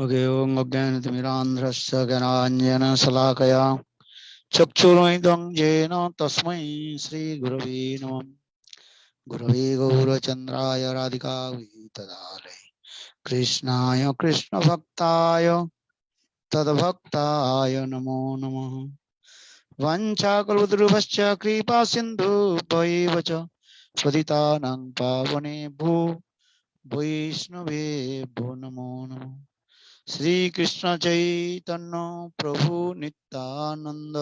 Okay ओम अज्ञानतिमिरान्ध्रस्य ज्ञानाञ्जनशलाकया चक्षुरुन्मिलितं येन तस्मै श्रीगुरवे नमः। गुरवे गौरचन्द्राय राधिकायै तदालये कृष्णाय कृष्णभक्ताय तद्भक्ताय नमो नमः। वञ्चाकल्पतरुभ्यश्च कृपा सिन्धुभ्यैव च पतितानां पावनेभ्यो वैष्णवेभ्यो नमो नमः। श्री कृष्ण चैतन्य प्रभु नित्यानंद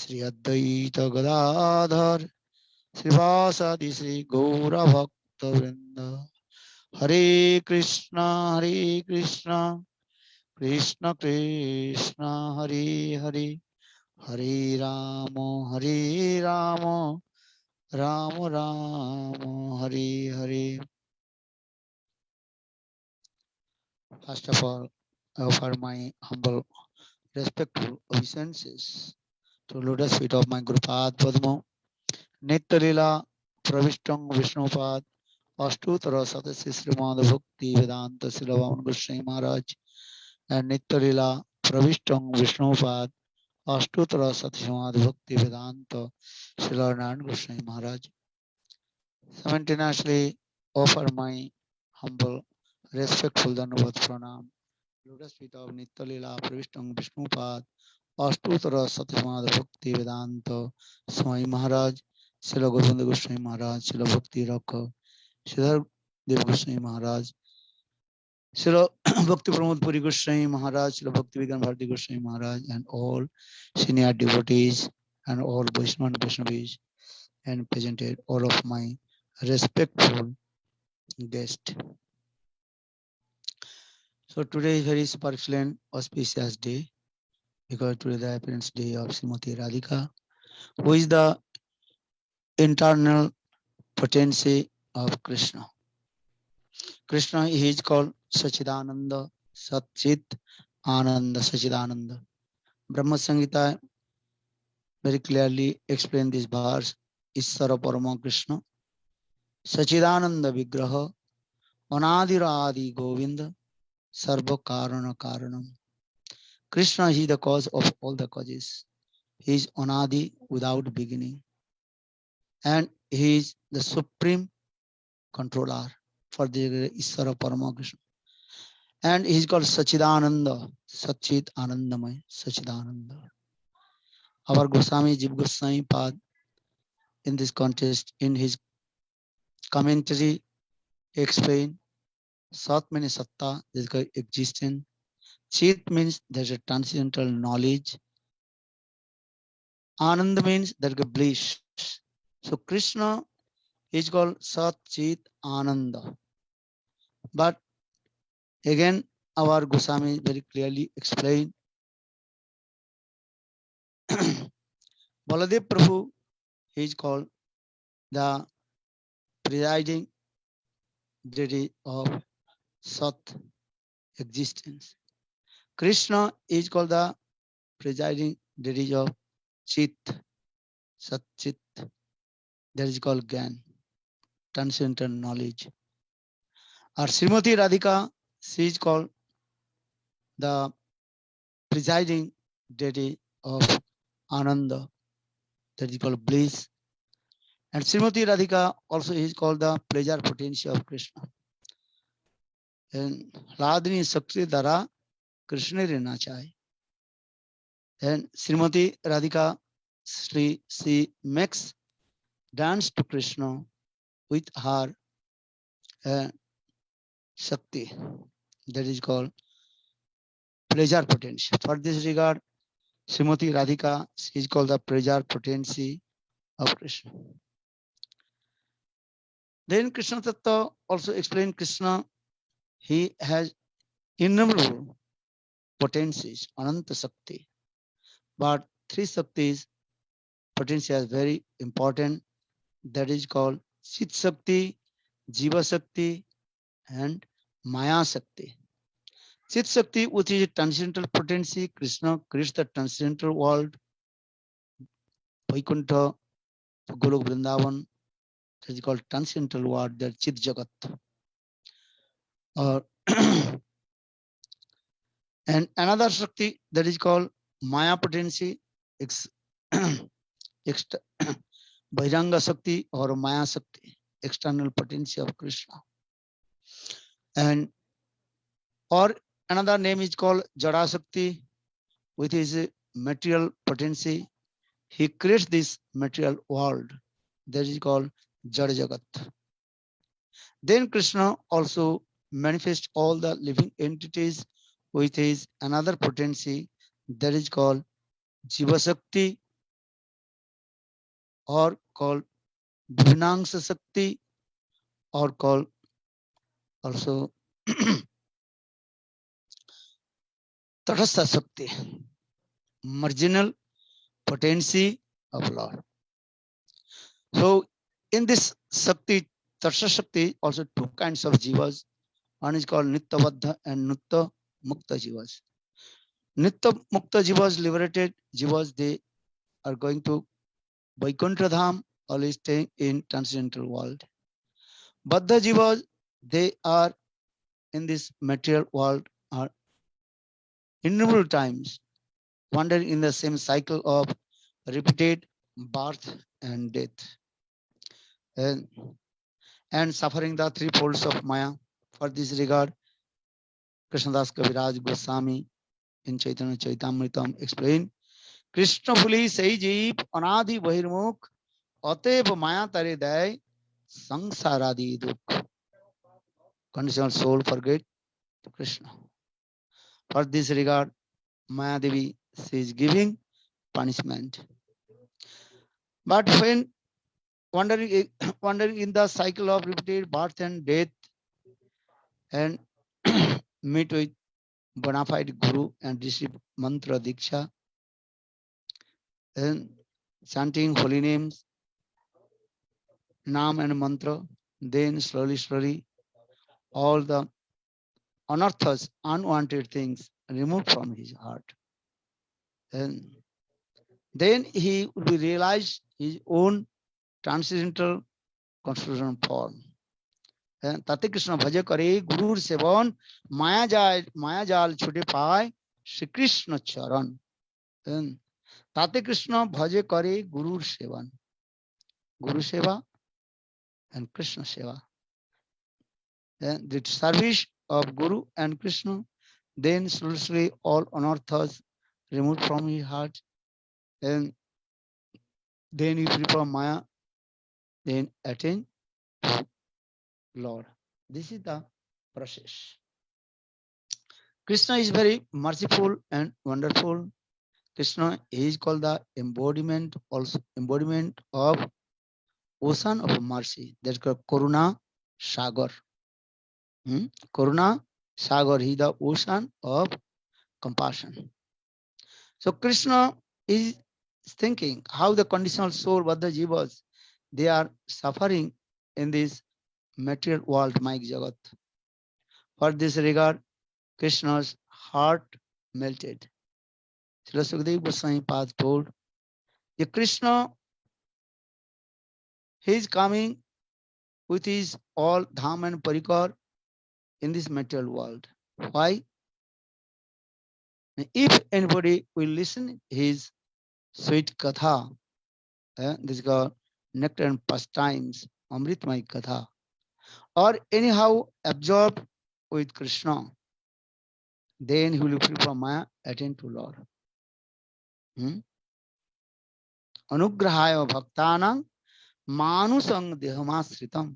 श्री अद्वैत गदाधर श्रीवासादि श्री गौर भक्त वृंद। Hare Krishna Krishna Krishna Hare Hare Hare Ram Ram Ram Hare Hare. First of all I offer my humble respectful obeisances to lotus feet of my Gurupad Padmo, Nitya Pravishtam Vishnupad, Ashtutara Sadasi Srimad Bhakti Vedanta Silavan Goswami Maharaj, and Nitya Pravishtam Vishnupad, Ashtutara Sadasi Srimad Bhakti Vedanta Silavan Goswami Maharaj. Simultaneously offer my humble, respectful Dandavat Pranam, lotus feet of Nitya Pravishtam Vishnupad, अष्टोत्तर सतसमाद भक्ति वेदांत स्वामी महाराज शिल गोविंद गोस्वामी महाराज शिल भक्ति रख श्रीधर देव गोस्वामी महाराज शिल भक्ति प्रमोद पुरी गोस्वामी महाराज शिल भक्ति विज्ञान भारती गोस्वामी महाराज and all senior devotees and all Vaishnavis and presented all of my respectful guests. So today is very super excellent auspicious day because today is the appearance day of Srimati Radhika, who is the internal potency of Krishna. Krishna is called Sachidananda, Satchit Ananda, Sachidananda. Brahma Samhita very clearly explained this verse. Isara Parama Krishna, Sachidananda Vigraha, Anadira Adi Govinda, Sarva Karana Karanam. Krishna is the cause of all the causes. He is Anadi without beginning. And he is the supreme controller for the Isara Parama Krishna. And he is called Sachidananda, Satchit Anandamay, Sachidananda. Our Goswami Jiv Goswami Pad in this context, in his commentary, explain Sat means Satta, there is existence. Chit means there is a transcendental knowledge. Anand means there is a bliss. So Krishna is called Sat Chit Ananda. But again, our Goswami very clearly explain Baladev Prabhu is called the presiding deity of Sat existence. Krishna is called the presiding deity of Chit, Sat Chit. That is called Gyan, transcendental knowledge. Or Srimati Radhika, she is called the presiding deity of Ananda. That is called bliss. And Srimati Radhika also is called the pleasure potency of Krishna. And Radhini Sakti Dara Krishna Rena Chai. And Srimati Radhika, she makes dance to Krishna with her Shakti. That is called pleasure potency. For this regard, Srimati Radhika is called the pleasure potency of Krishna. Then Krishna Tattva also explained Krishna. He has innumerable potencies, Ananta Shakti. But three Shaktis potency is very important. That is called Chit Shakti, Jiva Shakti, and Maya Shakti. Chit Shakti, which is a transcendental potency, Krishna creates the transcendental world, Vaikuntha, Golok Vrindavan, that is called transcendental world, that Chit Jagat. Or And another Shakti that is called Maya potency, ex, ext, Bhairanga Shakti or Maya Shakti, external potency of Krishna. And or another name is called Jada Shakti, with his material potency. He creates this material world that is called Jada Jagat. Then Krishna also manifests all the living entities with his another potency that is called Jiva Shakti or called Bhivinangsha Shakti or called also Tadastha Shakti, marginal potency of Lord. So in this Shakti, Tadastha Shakti, also two kinds of jivas. One is called Nitya Baddha and Nitya Mukta jivas. Nitya Mukta jivas, liberated jivas, they are going to Vaikuntha Dham, always staying in transcendental world. Baddha jivas, they are in this material world, are innumerable times wandering in the same cycle of repeated birth and death, and suffering the three folds of Maya. For this regard, Krishnadas Kaviraj Goswami in Chaitanya Chaitamritam explain, Krishna Phuli Sai Jeep Anadhi Bahirmukh Atev Maya Tare Day Sangsaradi Dukh. Conditional soul forget Krishna. For this regard, Maya Devi is giving punishment. But when wandering in the cycle of repeated birth and death and meet with bona fide guru and receive mantra diksha and chanting holy names, naam and mantra, then slowly all the unearths, unwanted things removed from his heart. And then he will be realized his own transcendental constitutional form. ताते कृष्ण भज करे गुरुर seven माया जाल छुटे पाए श्री कृष्ण चरण. ताते कृष्ण भज करे गुरुर seven, Guru Seva and Krishna Seva. Then the service of Guru and Krishna, then slowly all unearths removed from his heart, and then he free from Maya, then attain to Lord. This is the process. Krishna is very merciful and wonderful. Krishna is called the embodiment, also embodiment of ocean of mercy. That's called Karuna Sagar. Karuna Sagar, he is the ocean of compassion. So Krishna is thinking how the conditional soul, what the jivas, they are suffering in this material world, Mike Jagat. For this regard, Krishna's heart melted. Srila Sukadeva Goswami Pad told, Krishna, he is coming with his all dham and parikar in this material world. Why? If anybody will listen his sweet katha, this is called nectar and pastimes, Amritmai katha, or anyhow absorbed with Krishna, then he will be free from Maya, attain to Lord. Anugrahaya bhaktanam manusang dehamasritam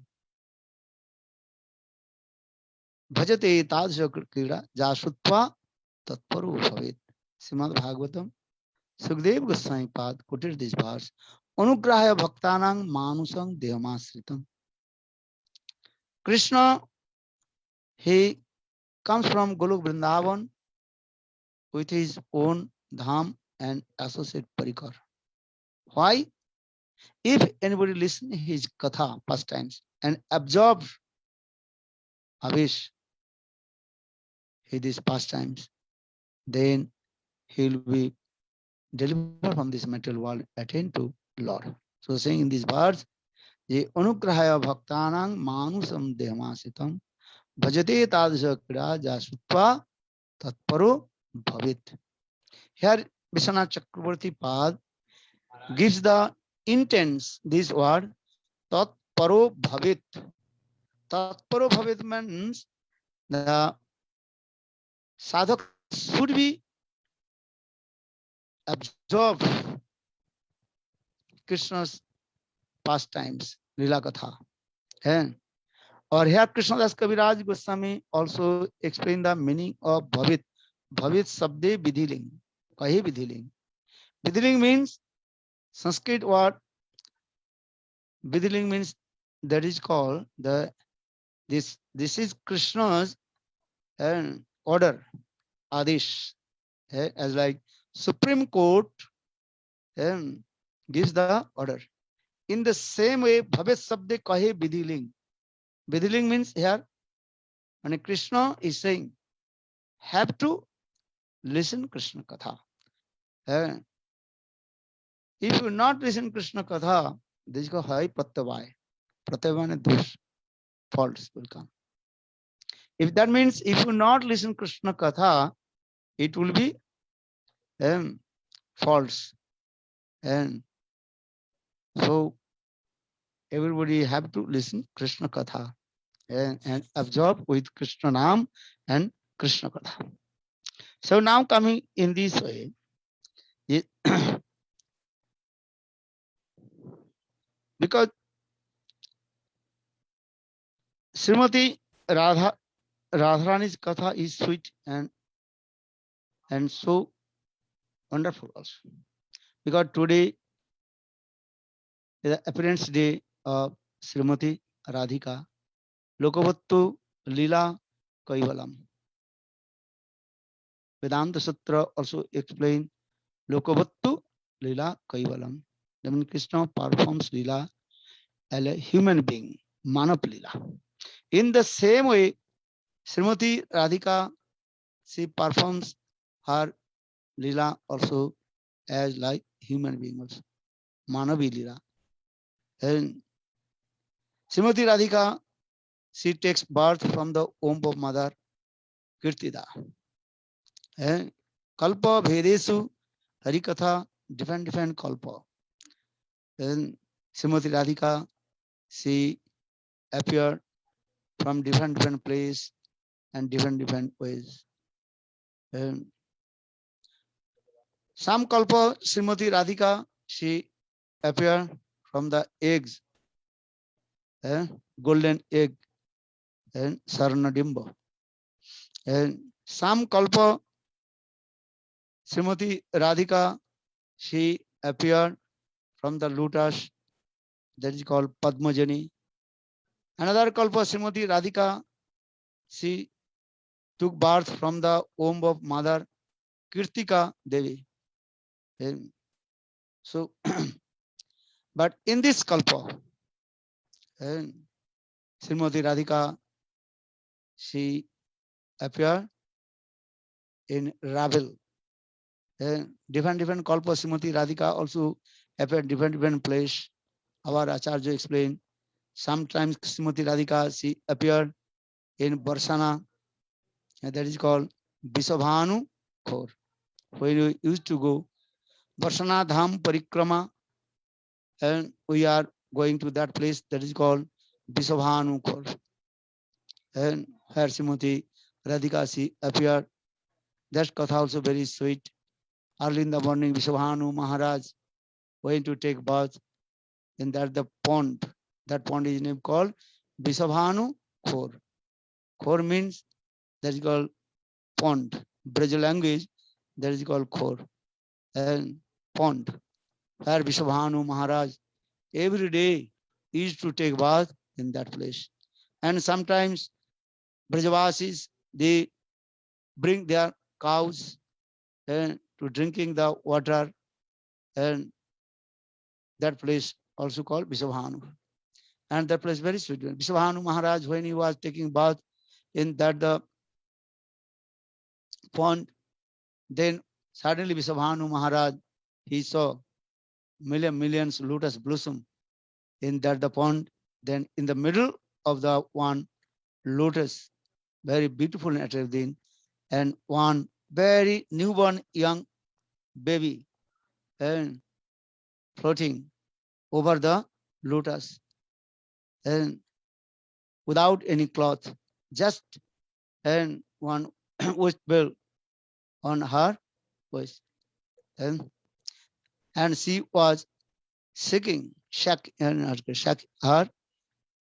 bhajate tadasya krida jasutva tatparu bhavet. Srimad Bhagavatam, Sukadeva Goswami Pad quoted this verse. Anugrahaya bhaktanam manusang dehamasritam. Krishna, he comes from Golok Vrindavan with his own dham and associate parikar. Why? If anybody listen his katha, pastimes, and absorb avish these pastimes, then he will be delivered from this material world, attain to Lord. So saying in these words, ye anugrahaya bhaktanang manusam dehmasitam bhajate tadasya krida jasutva tatparo bhavit. Here Vishwanath Chakravarti Pad gives the intense this word tat paro bhavit. Tat paro bhavit means the sadhak should be absorbed Krishna's pastimes, Lila Katha. And or here Krishnadas Kaviraj Goswami also explain the meaning of Bhavit. Bhavit Sabde Vidhiling. Kahi Vidhiling. Vidhiling means Sanskrit word. Vidhiling means that is called the this is Krishna's order, Adish. As like Supreme Court gives the order. In the same way, Bhavet Sabde Kahe Vidhiling. Vidhiling means here, when Krishna is saying, have to listen Krishna Katha. If you not listen Krishna Katha, this is called Hai Pratyavai. Pratyavai dosh, faults will come. If that means if you not listen Krishna Katha, it will be false. And so everybody have to listen Krishna Katha and absorb with Krishna Nam and Krishna Katha. So now coming in this way, because Srimati Radharani's Katha is sweet and so wonderful also. Because today is the appearance day of Srimati Radhika. Lokavattu Lila Kaivalam. Vedanta Sutra also explain Lokavattu Lila Kaivalam. That means Krishna performs Lila as a human being, Manav Lila. In the same way, Srimati Radhika, she performs her Lila also as like human being also, Manavi Lila. And Srimati Radhika, she takes birth from the womb of mother Kirtida. And Kalpa Bhedesu Harikatha, different Kalpa. And Srimati Radhika, she appeared from different place and different ways. And some Kalpa, Srimati Radhika, she appeared from the eggs, golden egg and Sarnadimba. And some Kalpa, Srimati Radhika, she appeared from the lotus, that is called Padmajani. Another Kalpa, Srimati Radhika, she took birth from the womb of mother Kirtika Devi. And so, but in this Kalpa, and Srimati Radhika, she appeared in Ravel. And different Kalpa, Srimati Radhika also appeared different place. Our Acharya explained, sometimes Srimati Radhika, she appeared in Barsana, and that is called Visabhanu Khor. When we used to go Barsana Dham Parikrama, and we are going to that place that is called Visabhanu Khor. And where Srimati Radhika, she appeared. That katha also very sweet. Early in the morning, Visabhanu Maharaj went to take bath in that the pond. That pond is named called Visabhanu Khor. Khor means that is called pond. Braja language, that is called Khor. And pond. Where Visabhanu Maharaj every day used to take bath in that place. And sometimes Brajavasis, they bring their cows and to drinking the water, and that place also called Visabhanu. And that place very sweet. Visabhanu Maharaj, when he was taking bath in that the pond, then suddenly Visabhanu Maharaj, he saw millions lotus blossom in that the pond. Then in the middle of the one lotus, very beautiful and attractive, and one very newborn young baby and floating over the lotus and without any cloth, just and one waist belt on her waist. And she was shaking her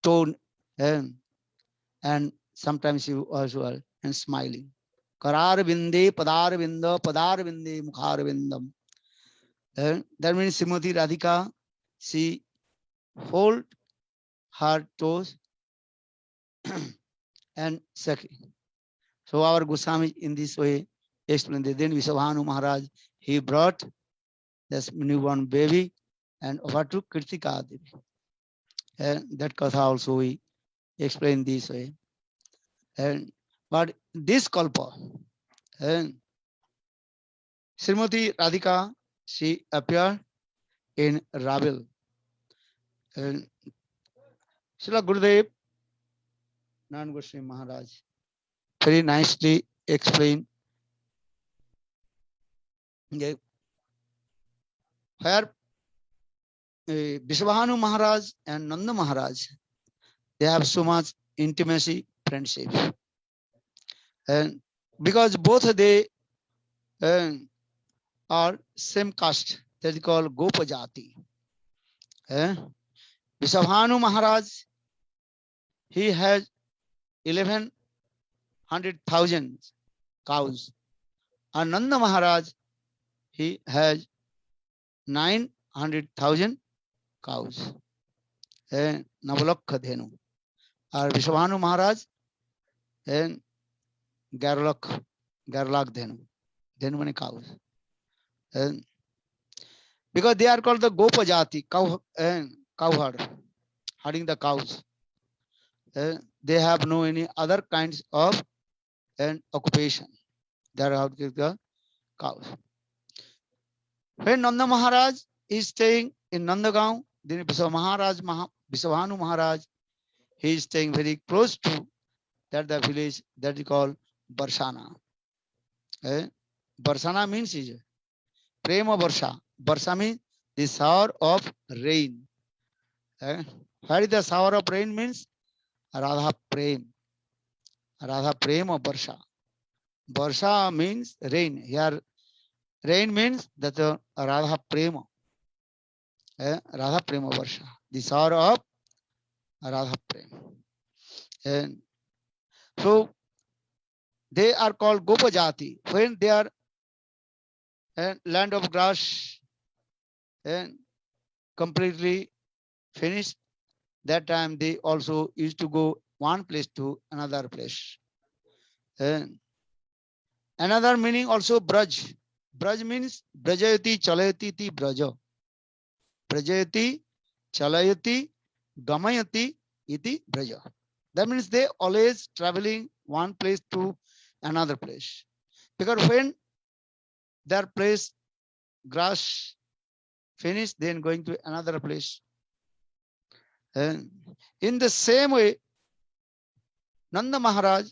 tone and sometimes she was well and smiling. Karar binde, padar binda, padar binde, mukhar bindam. That means Srimati Radhika, she hold her toes and sucking. So our Goswami in this way explained. Then Vishabhanu Maharaj, he brought this newborn baby and over to Kritika Devi. And that katha also we explain this way. And but this kalpa, and Srimati Radhika, she appeared in Rabil. And Srila Gurudev Nan Goswami Maharaj very nicely explained where Vishwabhanu Maharaj and Nanda Maharaj, they have so much intimacy, friendship. And because both they are same caste, that is called Gopajati. Vishwabhanu Maharaj, he has 1100,000 cows. And Nanda Maharaj, he has 900,000 cows. Navalakha Dhenu. और विश्वभानु महाराज and Garlak Dhenu. Dhenu many cows. And because they are called the Gopajati, cow and cowherd, herding the cows. They have no any other kinds of an occupation. They are out the cows. When Nanda Maharaj is staying in Nandagaon, then Vishwabhanu Maharaj, he is staying very close to that the village that is called Barsana. Barsana means is Prema Barsha. Barsha means the shower of rain. What is the shower of rain means? Radha Prem. Radha Prema Barsha. Barsha means rain. Here rain means that Radha Prema. Radha Prema Barsha. The shower of Radha Prema. And so they are called Gopajati. When they are land of grass and completely finished, that time they also used to go one place to another place. And another meaning also Braj. Braj means Brajayati Chalayati ti Braja. Brajayati Chalayati Gamayati iti Braja. That means they always traveling one place to another place. Because when their place grass finished, then going to another place. And in the same way, Nanda Maharaj,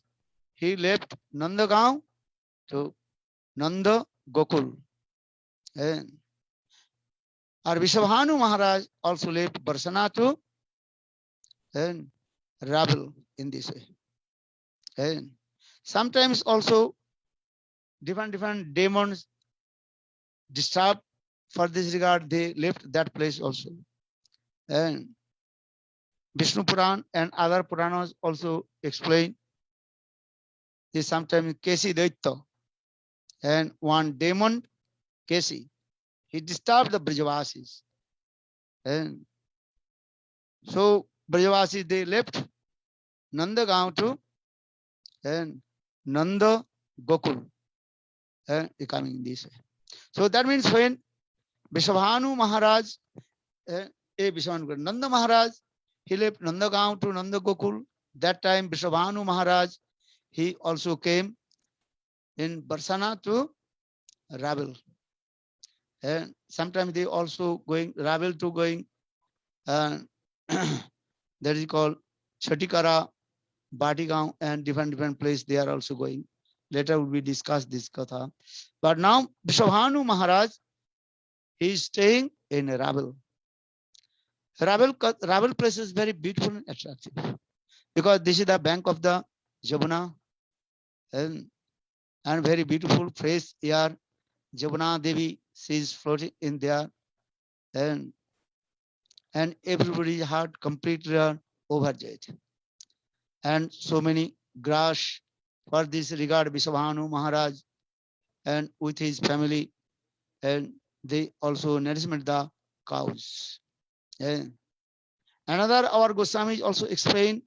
he left Nandagaon to Nanda Gokul. And our Vishwabhanu Maharaj also left Barsana to and Rabil in this way. And sometimes also different demons disturbed for this regard, they left that place also. And Vishnu Puran and other Puranas also explain this sometimes Kesi Daitya and one demon Kesi, he disturbed the Brajavasis. And so Brajavasis, they left Nandagaon to and Nanda Gokul and coming this way. So that means when Vishwabhanu Maharaj, Nanda Maharaj, he left Nandagaon to Nanda Gokul. That time Vishwabhanu Maharaj, he also came in Barsana to Rabil. And sometimes they also going Rabil to going that is called Chatikara, Batigaon and different place they are also going. Later will be discussed this katha. But now Vrishabhanu Maharaj, he is staying in Ravel. Ravel place is very beautiful and attractive because this is the bank of the Jamuna, and very beautiful fresh air. Jamuna Devi, she is floating in there, and everybody's heart completely overjoyed. And so many grass for this regard Vrishabhanu Maharaj and with his family, and they also nourishment the cows. And another our Goswami also explained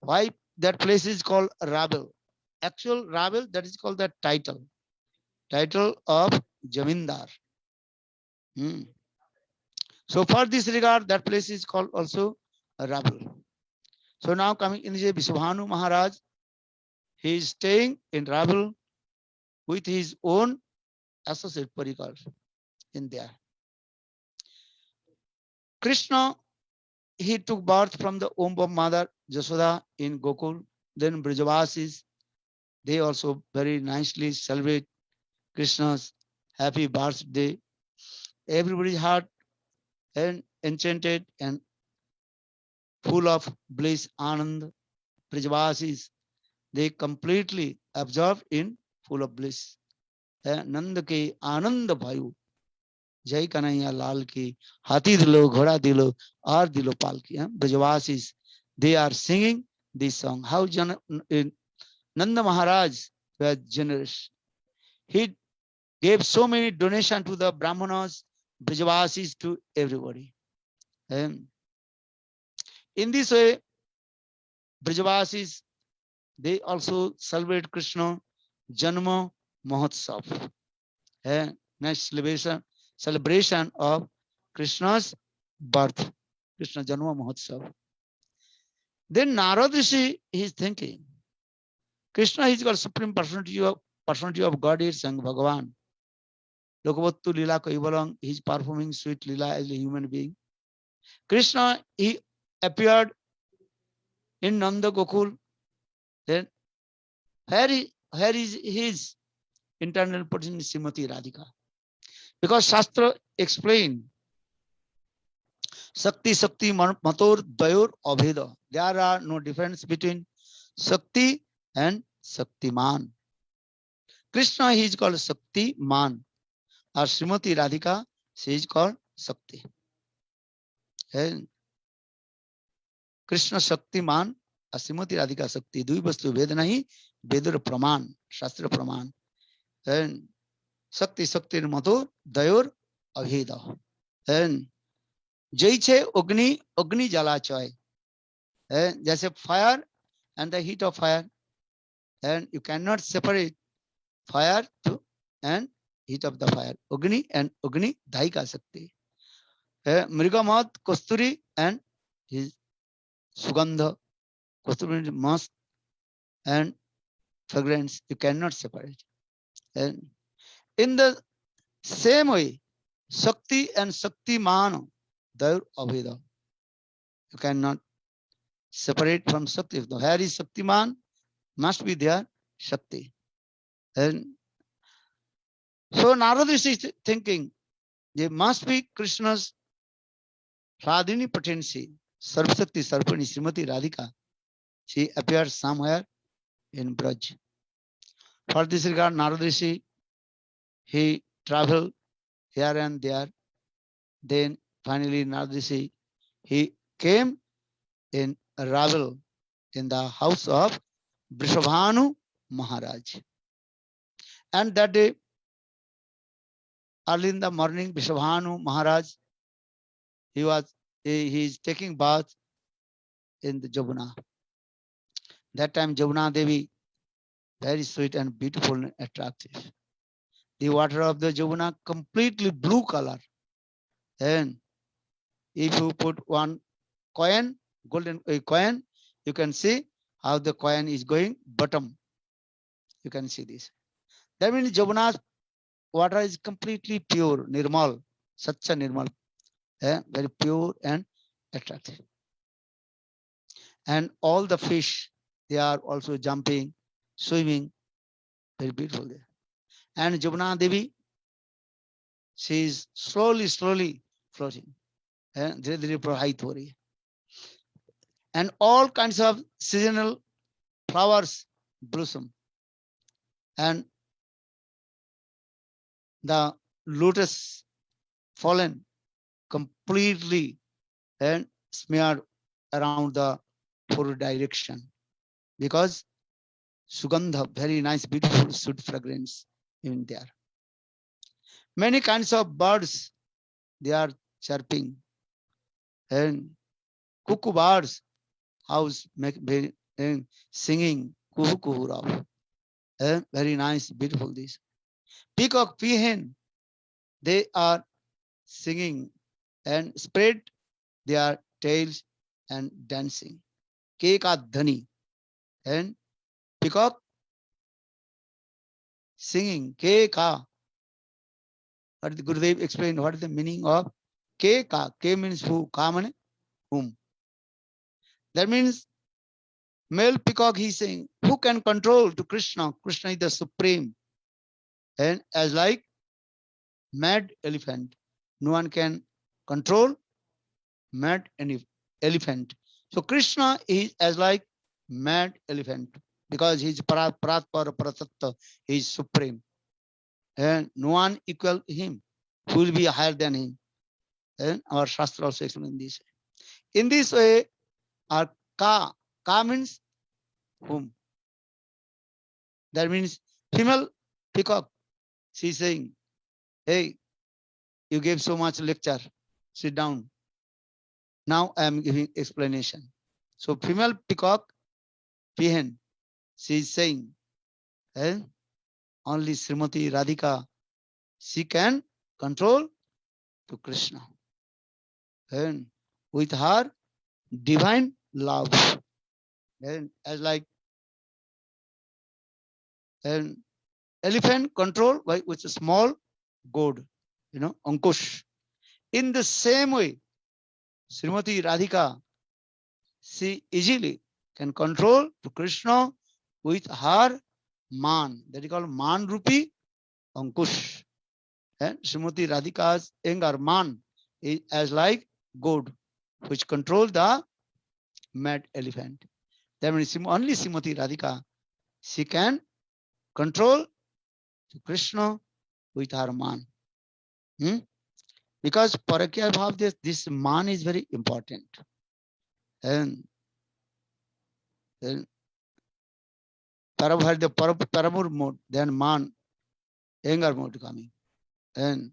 why that place is called Ravel. Actual Ravel, that is called the title of Jamindar. So for this regard, that place is called also Ravel. So now coming in the Vrishabhanu Maharaj, he is staying in Ravel with his own associate Parikar in there. Krishna, he took birth from the womb of Mother Jasoda in Gokul. Then Brajavasis, they also very nicely celebrate Krishna's happy birthday. Everybody's heart and enchanted and full of bliss, Anand. Brajavasis, they completely absorbed in full of bliss. नंद के आनंद भायु जय कन्हैया लाल की हाथी दिलो घोड़ा दिलो और दिलो पाल की. Brajavasis, they are singing this song. How Nanda Maharaj was generous. He gave so many donations to the Brahmanas, Brajavasis, to everybody. And in this way, Brajavasis, they also celebrate Krishna Janma Mahotsav. Next celebration of Krishna's birth, Krishna Janma Mahotsav. Then Narad Rishi is thinking, Krishna is called Supreme Personality of Godhead, Sang Bhagavan. Lokavattu Lila Kaivalang, he is performing sweet Lila as a human being. Krishna, he appeared in Nanda Gokul. Then where is his internal potency, Srimati Radhika? Because Shastra explained Sakti Mator Dayor Abheda. There are no difference between Sakti and Saktiman. Krishna, he is called Sakti Man. Or Srimati Radhika, she is called Sakti. And Krishna Sakti Man, or Srimati Radhika Sakti. Dui vastu ved nahi, Vedur Praman, Shastra Praman. And Sakti Mator Dayor Abheda. And Jaiche Agni Jala Choy. There's a fire and the heat of fire. And you cannot separate fire and heat of the fire. Agni and Agni Daika Sakti. Mrigamat Kosturi and his Sugandha. Kosturi musk and fragrance. You cannot separate. And in the same way, Sakti and Sakti Man, Daur Abheda. You cannot separate from Sakti. If the hair is Sakti Man, must be there Shakti. And so Narada is thinking, there must be Krishna's Radhini potency, Sarvasakti Sarpani Srimati Radhika. She appears somewhere in Braj. For this regard, Narada Rishi, he traveled here and there. Then finally Narada Rishi, he came in Ravel in the house of Vrishabhanu Maharaj. And that day, early in the morning, Vrishabhanu Maharaj, he is taking bath in the Jamuna. That time Jamuna Devi, very sweet and beautiful and attractive. The water of the Jamuna completely blue color. And if you put one coin, golden coin, you can see how the coin is going bottom. You can see this. That means Jamuna's water is completely pure, nirmal, satcha nirmal, very pure and attractive. And all the fish, they are also jumping, swimming, very beautiful there. And Jamuna Devi, she is slowly floating, धीरे धीरे प्रवाहित हो रही है. And all kinds of seasonal flowers blossom, and the lotus fallen completely and smeared around the four direction, because sugandha, very nice, beautiful, sweet fragrance in there. Many kinds of birds, they are chirping, and cuckoo birds, house and singing kuhu kuhu rav. Very nice, beautiful this. Peacock, peahen, they are singing and spread their tails and dancing. Keka dhani, and peacock singing. Keka. What the Gurudev explained, what is the meaning of Keka? K means who? Ka means whom. That means male peacock, he is saying, who can control to Krishna? Krishna is the supreme. And as like mad elephant, no one can control mad elephant. So Krishna is as like mad elephant, because he is Parat Paratattva, he is supreme. And no one equal him, who will be higher than him. And our Shastra also explains this. In this way, our Ka means whom. That means female peacock. She is saying, hey, you gave so much lecture, sit down. Now I am giving explanation. So female peacock, Pihen, she is saying, only Srimati Radhika, she can control to Krishna. And with her divine love. And as like an elephant controlled by with a small goad, Ankush. In the same way, Srimati Radhika, she easily can control to Krishna with her man. That is called man rupi Ankush. And Srimati Radhika's anger man is as like goad, which control the mad elephant. That means only Srimati Radhika, she can control to Krishna with her man. Because Parakya Bhav, this man is very important. And Parabhar, the Paramur mode, then man, anger mode coming. And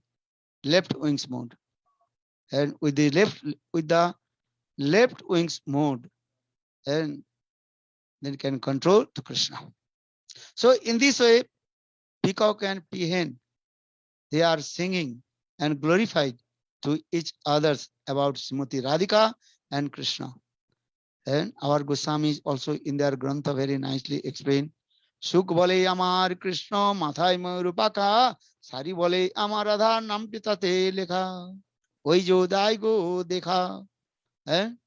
left wings mode. And with the left wings mode, and then can control to Krishna. So in this way, peacock and peahen, they are singing and glorified to each others about Srimati Radhika and Krishna. And our Goswamis also in their Grantha very nicely explain, Suk bole amar Krishna mathai marupaka, Sari bole amar Radha nam pitate lekha, Oi jo dai go dekha. And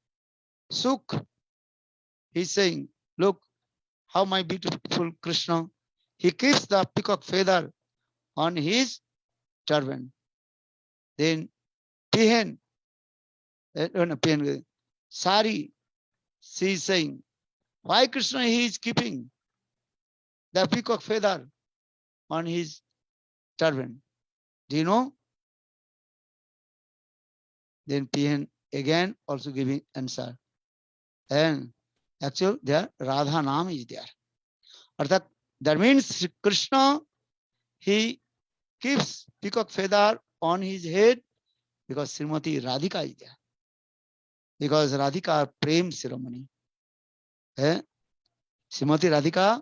Suk, he's saying, look, how my beautiful Krishna, he keeps the peacock feather on his turban. Then Pihen, Sari, she is saying, why Krishna he is keeping the peacock feather on his turban? Do you know? Then Pihen again also giving answer. And actually there Radha Nam is there. That means Krishna, he keeps peacock feather on his head because Srimati Radhika is there. Because Radhika Prem ceremony. Srimati Radhika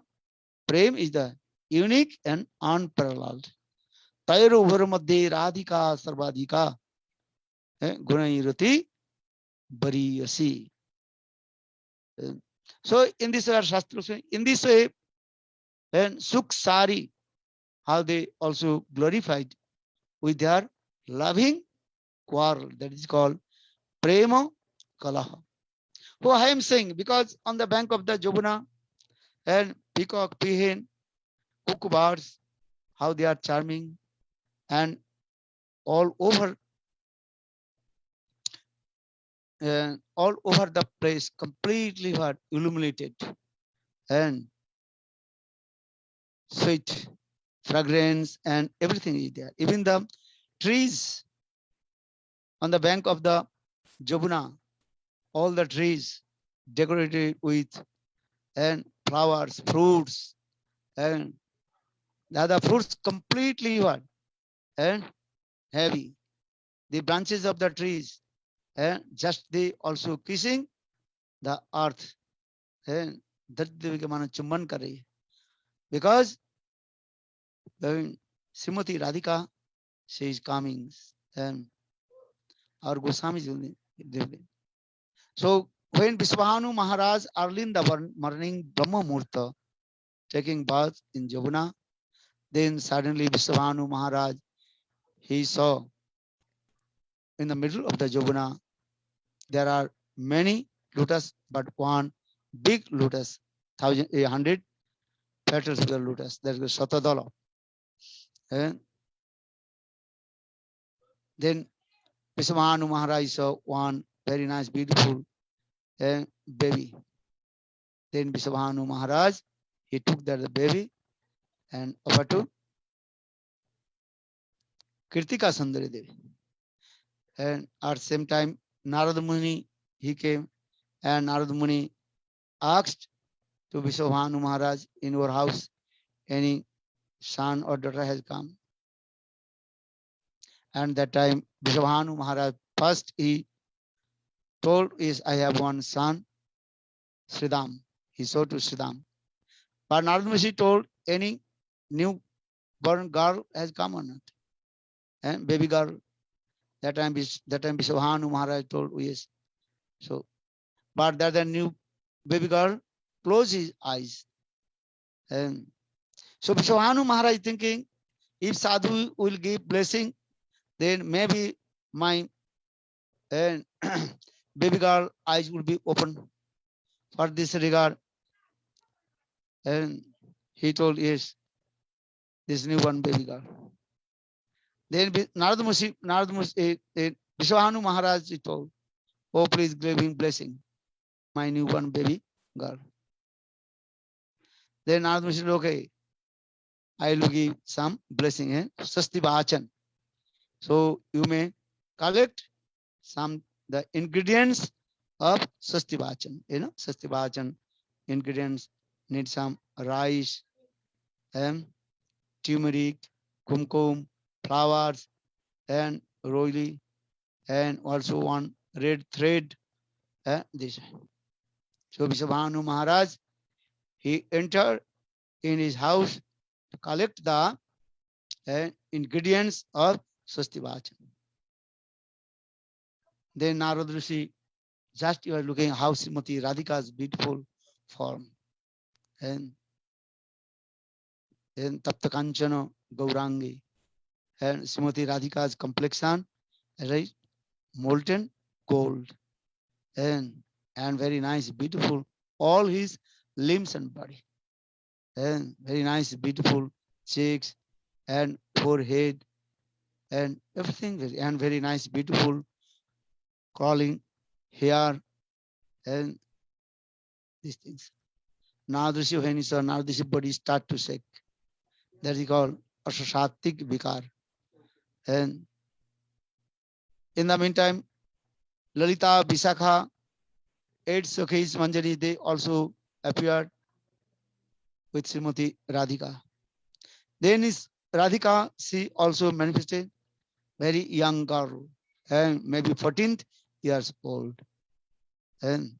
Prem is the unique and unparalleled. Tayru Varumadde Radhika Sarvadhika Gunairati Bariyasi. So in this way, Shastra, in this way, and Suk Sari, how they also glorified with their loving quarrel, that is called Prema Kalaha. Who I am saying, because on the bank of the Jabuna and peacock, peahen, cuckoos, how they are charming, and all over the place, completely what illuminated, and sweet fragrance and everything is there. Even the trees on the bank of the Jabuna, all the trees decorated with and flowers, fruits, and the other fruits completely what and heavy. The branches of the trees and just they also kissing the earth, and that they become chumban kar rahi hai. Because when Srimati Radhika, she is coming, and our Goswami is doing it. So when Vishwabhanu Maharaj early in the morning Brahma Murta taking bath in Jamuna, then suddenly Vishwabhanu Maharaj, he saw in the middle of the Jamuna there are many lotus, but one big lotus, 100 petals of the lotus. That is Shatadala. And then Vishwabhanu Maharaj saw one very nice, beautiful baby. Then Vishwabhanu Maharaj, he took that baby and offered to Kirtika Sundari Devi. And at the same time, Narada Muni, he came, and Narada Muni asked to Vishwabhanu Maharaj, in your house, any son or daughter has come. And that time, Vishwabhanu Maharaj, first he told is, I have one son, Sridham. He showed to Sridham. But Narada Muni told, any new born girl has come or not? And baby girl. That time Vishwabhanu Maharaj told, yes. So, but that the new baby girl closed his eyes. And so Vishwabhanu Maharaj thinking, if sadhu will give blessing, then maybe my baby girl eyes will be open. For this regard, and he told, yes, this newborn baby girl. Then Narada Muni, Vishwabhanu Maharaj told, oh, please give him blessing, my newborn baby girl. Then Narada Muni said, okay, I will give some blessing, Sasti Vachan. So you may collect some the ingredients of Sasti Vachan. Sasti Vachan ingredients need some rice, turmeric, kumkum, flowers, and royally, and also one red thread. This. So Vishwabhanu Maharaj, he entered in his house to collect the ingredients of Swasti Vachan. Then Narada Rishi, just you are looking how Srimati Radhika's beautiful form. And Tapta Kanchana Gaurangi. And Srimati Radhika's complexion, right? Molten gold. And very nice, beautiful, all his limbs and body. And very nice, beautiful cheeks and forehead and everything, and very nice, beautiful crawling hair and these things. Nadrishi, when he saw Nadrishi body start to shake, that is called Ashasatik Vikar. And in the meantime, Lalita, Visakha, 8 Sakhis Manjari, they also appeared with Srimati Radhika. Then is Radhika, she also manifested very young girl, and maybe 14th years old. And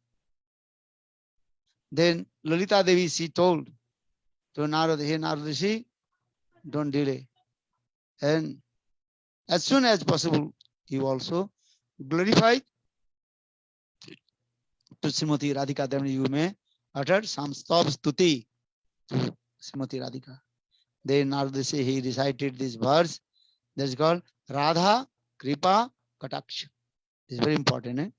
then Lalita Devi, she told to Narada, hey Narada Rishi, don't delay. And as soon as possible, you also glorified to Srimati Radhika. Then you may utter some stop stuti to Srimati Radhika. Then Narada Rishi, he recited this verse that is called Radha Kripa Kataksha. It's very important.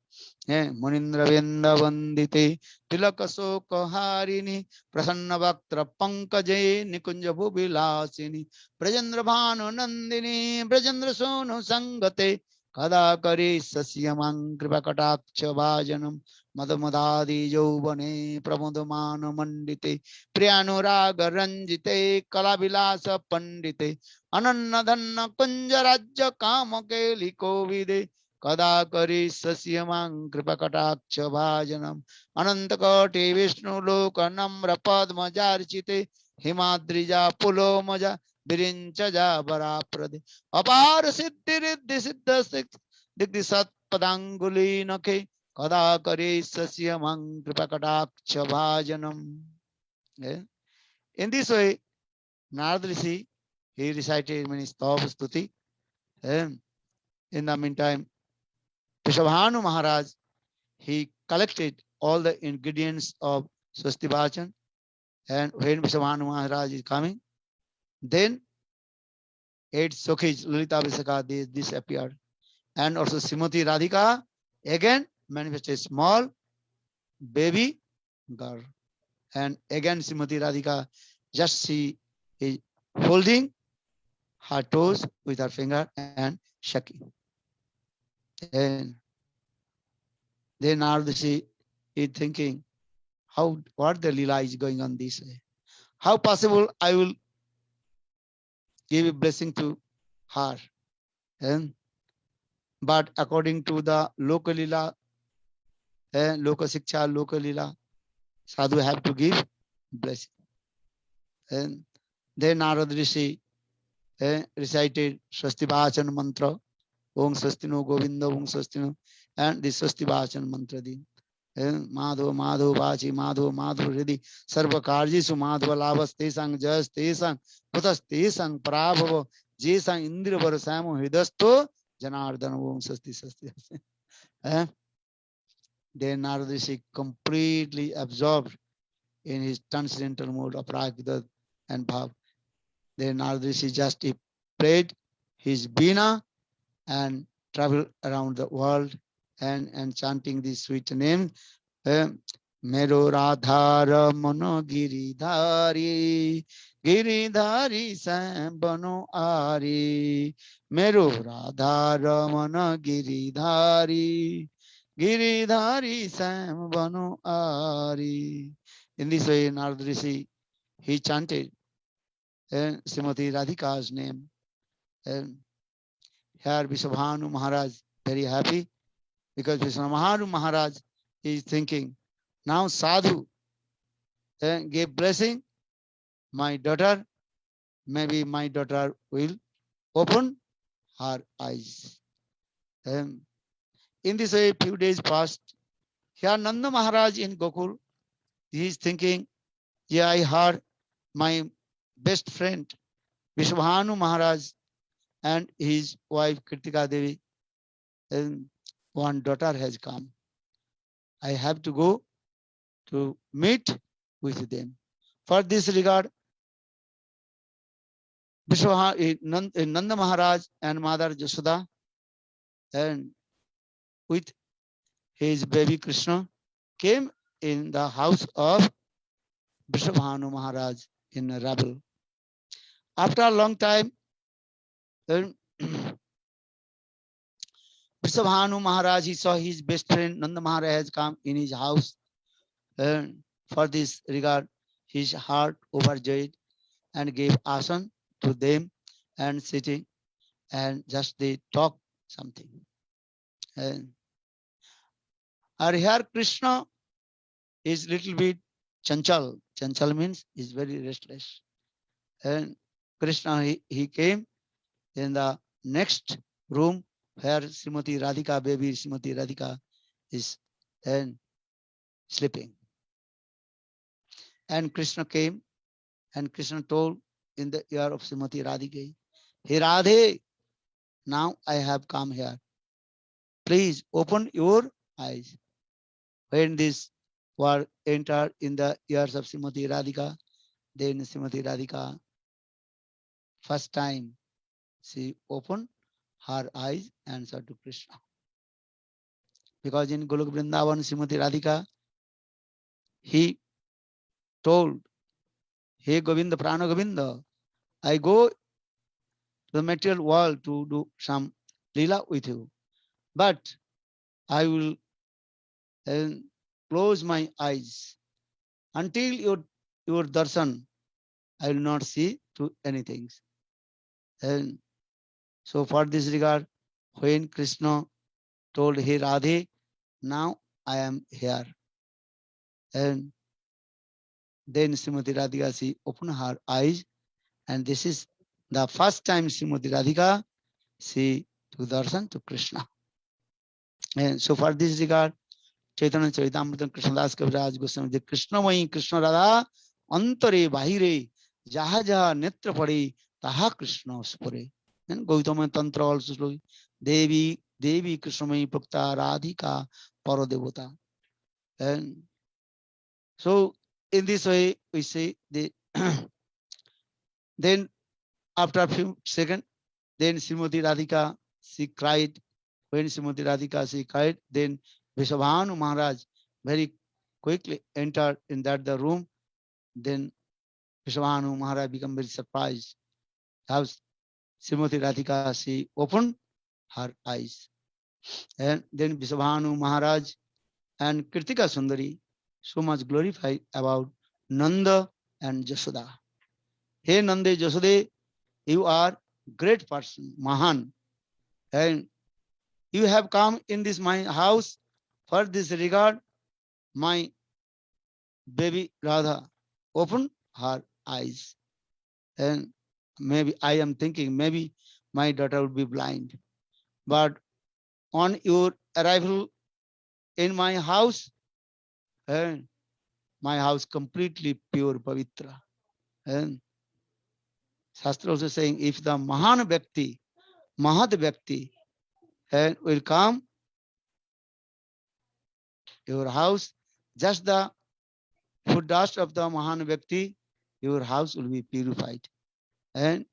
Munindra Venda Vandite Tilaka Sokaharini Prasanna Bhaktra Pankaje Nikunja Bhubilasini Brajendra Bhanu Nandini Brajendra Sonu Sangate Kada Kari Sasyamang Kripakataksha Bhajanam Madhamadadi Jovane Pramodamana Mandite Priyanuraga Ranjite Kalabilasa Pandite Anannadhanna Kunjarajya Kamakeli Kovide कदा करी सस्यमां कृपकटाक्ष भाजनम अनंत कोटि विष्णु लोक नम्र पद्मजार्चिते हिमाद्रिजा पुलोमजा विरिंचजा बराप्रदे अपार सिद्धि रिद्धि सिद्ध दिग्धि सत्पदांगुली नखे कदा करी सस्यमां कृपकटाक्ष भाजनम. In this way, Narad Rishi, he recited many stava stuti. In the meantime, Vrishabhanu Maharaj, he collected all the ingredients of Swasti Bhajan, and when Vrishabhanu Maharaj is coming, then 8 Sokhis, Lalita Visakha, they disappeared. And also Srimati Radhika again manifested small baby girl. And again Srimati Radhika, just she is holding her toes with her finger and shaking. And then Naradashi is thinking, what the Leela is going on this way? How possible I will give a blessing to her? And, but according to the local Leela, loka siksha, local Leela, sadhu have to give blessing. And then Narad Rishi recited Swasti Bhajan mantra, Om Swastino Govinda, Om Swastino, and the Swasti Bhajan mantra. Madhava Madhava Vachi Madhava Madhava Hridi Sarva Karjisu Madhava Lavas Tesang Jas Tesang Putas Tesang Prabhava Jesang Indra Varasamo Hidasto Janardana Om Sasti Sasti. Then Narad Rishi completely absorbed in his transcendental mode of Ragda and Bhav. Then Narad Rishi just played his Bina and traveled around the world and chanting these sweet names. Mero Radhara Mano Giridhari Giridhari Sambano Ari Mero Radhara Mano Giridhari Giridhari Sambano Ari. In this way, Narad Rishi, he chanted Srimati Radhika's name. And here Vrishabhanu Maharaj very happy because Vrishabhanu Maharaj is thinking, now sadhu gave blessing, my daughter, maybe my daughter will open her eyes. In this way, few days passed. Here Nanda Maharaj in Gokul, he is thinking, yeah, I heard my best friend Vrishabhanu Maharaj and his wife Kritika Devi, and one daughter has come. I have to go to meet with them. For this regard, Nanda Maharaj and Mother Jasoda and with his baby Krishna came in the house of Vrishabhanu Maharaj in Rabal. After a long time, Vrishabhanu Maharaj, he saw his best friend Nanda Maharaj has come in his house. And for this regard, his heart overjoyed and gave asan to them and sitting and just they talk something. And here Krishna is little bit chanchal. Chanchal means is very restless. And Krishna, he came in the next room where Srimati Radhika, baby Srimati Radhika is and sleeping. And Krishna came and Krishna told in the ear of Srimati Radhika, Hey Radhe, now I have come here. Please open your eyes. When this word entered in the ears of Srimati Radhika, then Srimati Radhika, first time she opened her eyes and said to Krishna. because in Golok Vrindavan, Srimati Radhika, he told, "Hey Govinda, Prana Govinda, I go to the material world to do some lila with you, but I will close my eyes until your darshan. I will not see to anything." And so for this regard, when Krishna told, "Hey Radhe, now I am here," and then Srimati Radhika, she opened her eyes, and this is the first time Srimati Radhika, she to darshan to Krishna. And so for this regard, Chaitanya Charitamrita Krishnadas Kaviraj Goswami, the Krishnamai Krishna Radha Antare Bahire Jaha Jaha Netra Pade Taha Krishna Spore. And Gautama Tantra also slow. Devi Krishnamai Prakta Radhika Paradevata. And so in this way we say the then after a few seconds, then Srimati Radhika, she cried. When Srimati Radhika, she cried, then Vrishabhanu Maharaj very quickly entered in that the room. Then Vrishabhanu Maharaj became very surprised. How Srimati Radhika, she opened her eyes. And then Vrishabhanu Maharaj and Kritika Sundari so much glorified about Nanda and Jasoda. Hey Nande Jasode, you are great person, Mahan. And you have come in this my house for this regard. My baby Radha open her eyes, and maybe I am thinking maybe my daughter would be blind. But on your arrival in my house, and my house completely pure pavitra. And Shastra also saying, if the Mahan Bhakti, Mahad Bhakti, and will come your house, just the food dust of the Mahan Bhakti, your house will be purified. And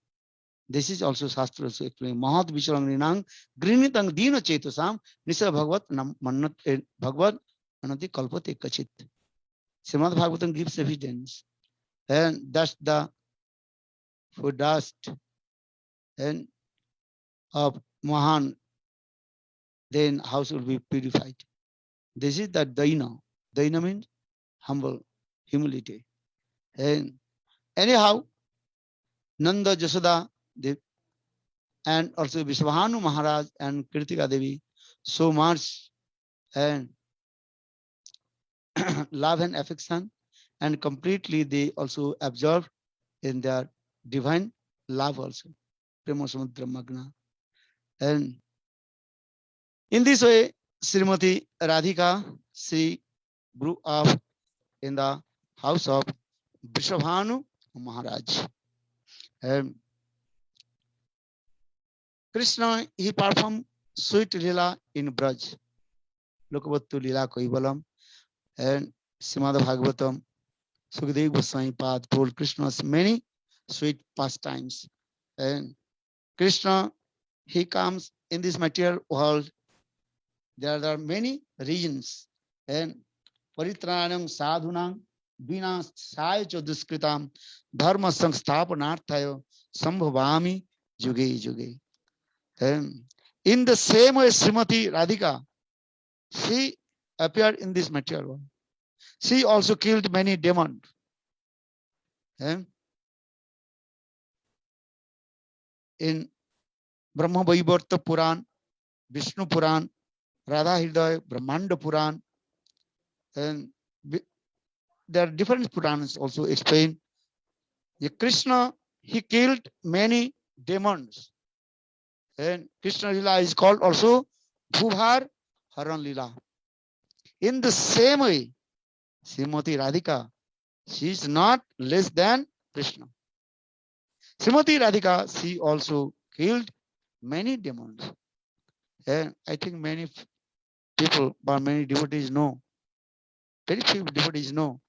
this is also Shastra also explaining. Mahat Vishwaranginang Grinitang Dina Chetusam Nisa Bhagavad Mannat Bhagavad Manati Kalpate Kachit. Srimad Bhagavatam gives evidence. And that's the food dust and of Mahan, then house will be purified. This is the Daina. Daina means humble, humility. And anyhow, Nanda Jasoda and also Vishwahanu Maharaj and Kritika Devi so much and love and affection, and completely they also absorb in their divine love also. Prema Samudra Magna. And in this way, Srimati Radhika, she grew up in the house of Vrishabhanu Maharaj. And Krishna, he performed sweet lila in Braj. Lokavattu lila Kaivalam. And Srimad Bhagavatam, Sukadeva Goswami Pad told Krishna's many sweet pastimes. And Krishna, he comes in this material world. There are many regions. And Paritranam Sadhunam Vina Sayacha Duskritam Dharma Samsthapanarthayo Sambhavami Juge Juge. And in the same way, Srimati Radhika, she appeared in this material world. She also killed many demons. And in Brahma Vaivarta Puran, Vishnu Puran, Radha Hridaya, Brahmanda Puran, and there are different Puranas also explain. Krishna, he killed many demons. And Krishna Lila is called also Bhubhar Haran Lila. In the same way, Srimati Radhika, she is not less than Krishna. Srimati Radhika, she also killed many demons. And I think many people, but many devotees know, very few devotees know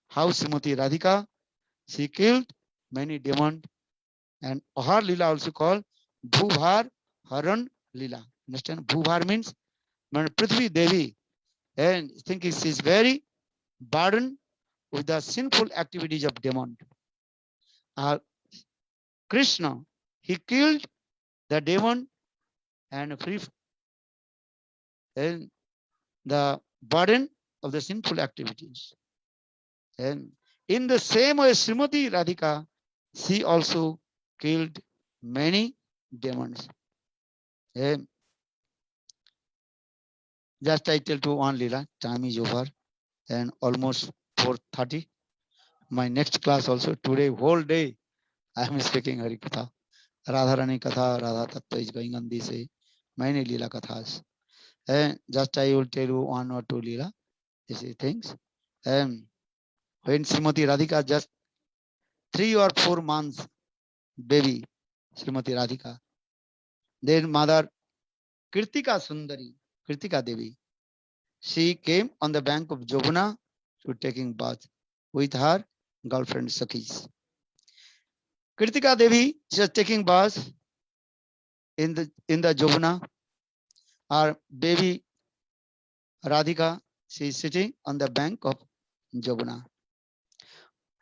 how Srimati Radhika, she killed many demons. And her Lila also called Bhubhar Haran Lila. Understand? Bhubhar means Prithvi Devi. and thinking she is very burdened with the sinful activities of demon. Krishna, he killed the demon and free and the burden of the sinful activities. And in the same way, Srimati Radhika, she also killed many demons. And just I tell to one Leela, time is over and almost 4:30. My next class also today, whole day, I am speaking Hari Katha. Radharani Katha, Radha Tattva is going on this way. Many Leela Kathas. And just I will tell you one or two Leela, these things. And when Srimati Radhika just 3 or 4 months baby, Srimati Radhika, then mother Kirtika Sundari, Kirtika Devi, she came on the bank of Jomuna to taking bath with her girlfriend Sakhis. Kirtika Devi, she was taking bath in the Jomuna. Our baby Radhika, she is sitting on the bank of Jomuna.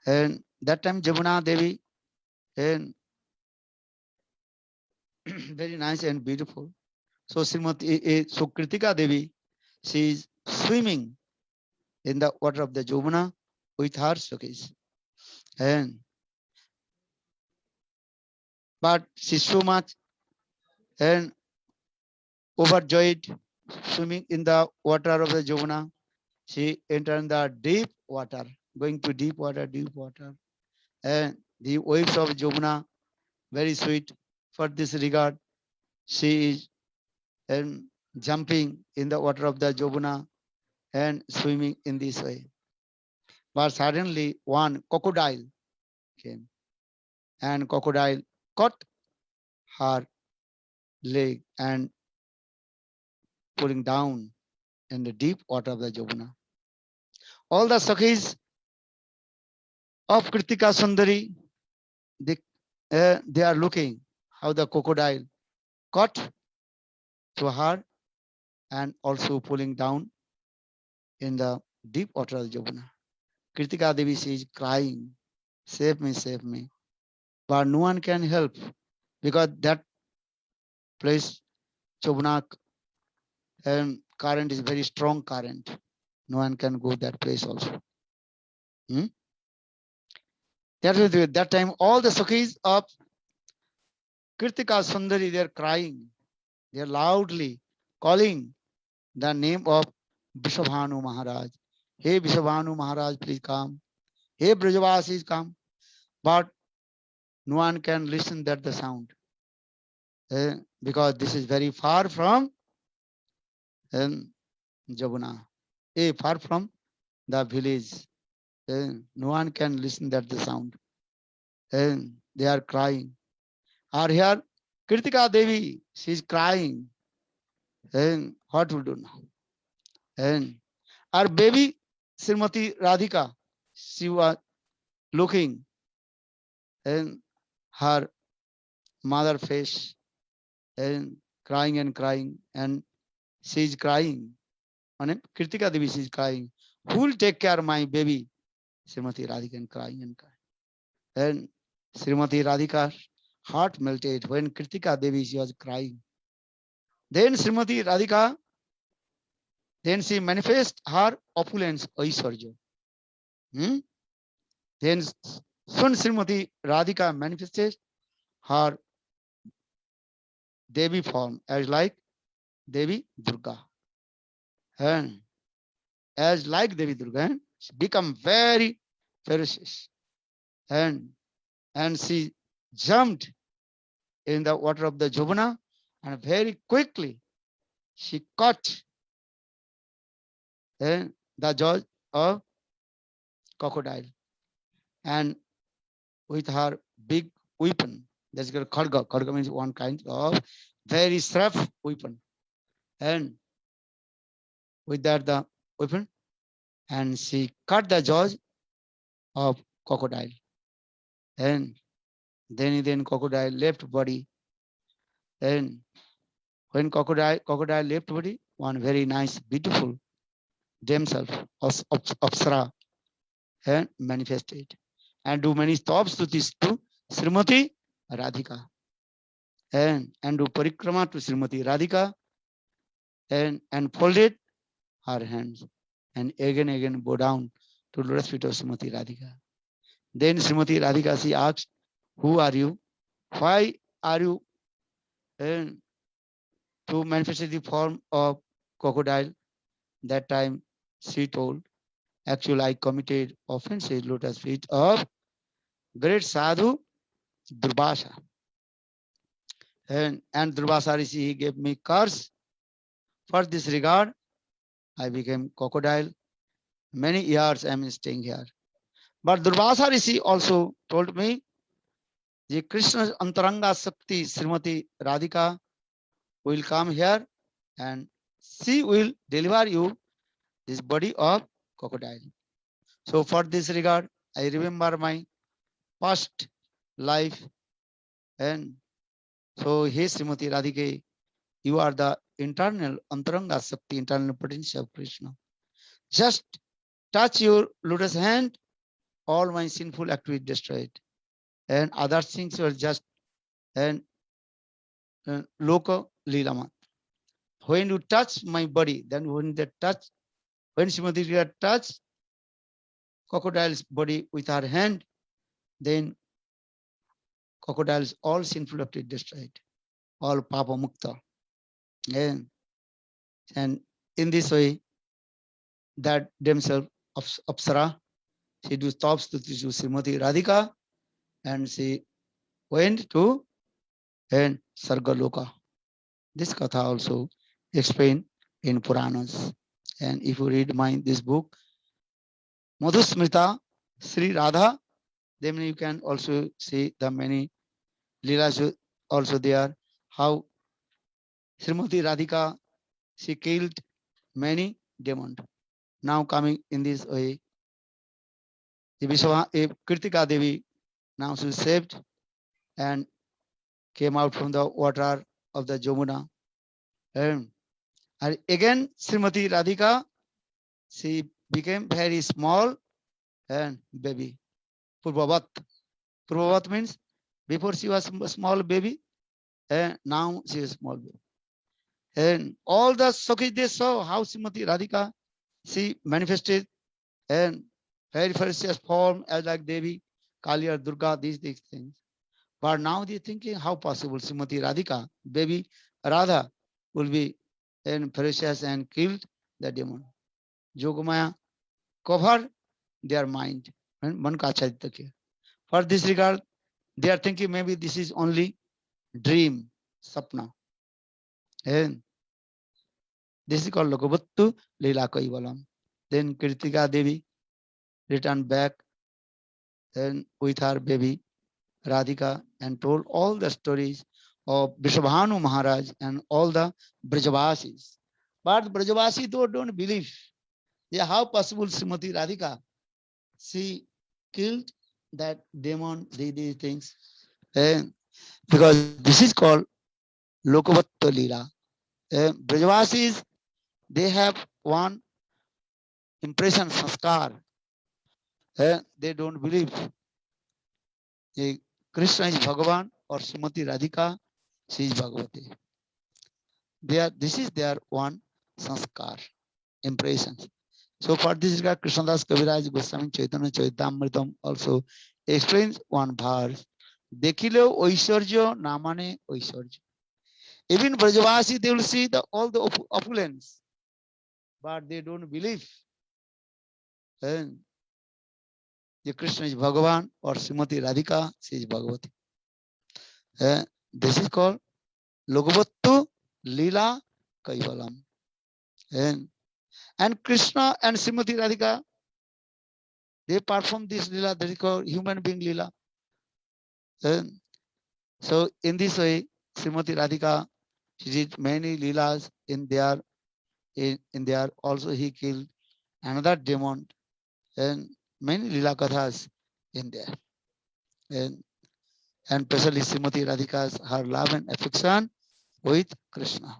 And that time Jomuna Devi, and very nice and beautiful. So so Kritika Devi, she is swimming in the water of the Jomuna with her Sakhis. And but she's so much and overjoyed swimming in the water of the Jomuna. She entered the deep water, going to deep water, and the waves of Jomuna very sweet. For this regard, she is jumping in the water of the Jomuna and swimming in this way. But suddenly one crocodile came, and crocodile caught her leg and pulling down in the deep water of the Jomuna. All the Sakhis of Kritika Sundari, they are looking how the crocodile caught to her and also pulling down in the deep water of Jomuna. Kritika Devi, she is crying, save me, save me. But no one can help because that place, Jomuna, and current is very strong current. No one can go that place also. That time, all the Sakhis of Kritika Sundari, they are crying. They are loudly calling the name of Vishabhanu Maharaj. Hey Vishabhanu Maharaj, please come. Hey Brajavasis, come. But no one can listen that the sound. Because this is very far from Jabuna. Far from the village. No one can listen that the sound. They are crying. Or here, Kritika Devi, she is crying. What will do now? And our baby Srimati Radhika, she was looking and her mother face and crying and she is crying. And Kritika Devi, she is crying. Who will take care of my baby? Srimati Radhika and crying. And Srimati Radhika's heart melted when Kritika Devi, she was crying. Then Srimati Radhika, then she manifests her opulence, Aishwarya. Then soon Srimati Radhika manifested her Devi form as like Devi Durga. And as like Devi Durga, she become very ferocious. And she jumped in the water of the Jomuna and very quickly she caught the jaws of crocodile and with her big weapon, that's called khadga. Khadga means one kind of very sharp weapon. And with that the weapon, and she cut the jaws of crocodile. And then crocodile left body. And when crocodile left body, one very nice, beautiful themselves as Apsara and manifested and do many stops to this to Srimati Radhika and do parikrama to Srimati Radhika and folded her hands and again bow down to lotus feet of Srimati Radhika. Then Srimati Radhika she asked, "Who are you? Why are you and to manifest the form of crocodile?" That time she told, "Actually, I committed offense at lotus feet of great sadhu Durvasa. And Durvasa Rishi, he gave me curse. For this regard, I became crocodile. Many years I am staying here. But Durvasa Rishi also told me, the Krishna's Antaranga Shakti Srimati Radhika will come here and she will deliver you this body of crocodile. So for this regard, I remember my past life. And so, hey Srimati Radhika, you are the internal Antaranga Shakti, internal potential of Krishna. Just touch your lotus hand, all my sinful activity destroyed. And other things were just and loka lilama. When you touch my body, then when Srimati Radhika touch crocodile's body with her hand, then crocodiles all sinful activity destroyed, all papa mukta. And in this way, that themselves of Apsara, she do stops to Srimati Radhika and she went to and Sargaloka. This katha also explained in Puranas. And if you read this book, Madhusmrita Sri Radha, then you can also see the many Leelas also there, how Srimati Radhika, she killed many demons. Now coming in this way, Kritika Devi, now she saved and came out from the water of the Jamuna. And again, Srimati Radhika, she became very small and baby. Purvavat. Purvavat means before she was a small baby, and now she is small baby. And all the Sakhis, they saw how Srimati Radhika, she manifested and very first form as like Devi, Kali or Durga, these things. But now they're thinking how possible Srimati Radhika, baby Radha, will be ferocious and killed the demon. Yogamaya cover their mind and man ka charita kiya. For this regard, they are thinking maybe this is only dream, sapna. And this is called Lokavattu Leela Kaivalam. Then Kritika Devi returned back and with her baby Radhika and told all the stories of Vrishabhanu Maharaj and all the Brajavasis. But Brajavasi don't believe. Yeah, how possible Srimati Radhika, she killed that demon, these things. And because this is called Lokavatta Leela. Brajavasis, they have one impression, sanskar. They don't believe Krishna is Bhagavan or Srimati Radhika, she is Bhagavati. This is their one sanskar, impression. So for this regard, Krishnadas Kaviraj Goswami Chaitanya Charitamritam also explains one verse. Dekhile Oishwarjo Namane Oishwarjo. Even Brajavasi, they will see all the opulence, but they don't believe the Krishna is Bhagavan or Srimati Radhika, she is Bhagavati. This is called Lokavattu Leela Kaivalam. And Krishna and Srimati Radhika, they perform this Leela, that is called human being Leela. So in this way, Srimati Radhika, she did many Leelas in their also he killed another demon and many Leela Kathas in there. And especially Srimati Radhika's her love and affection with Krishna.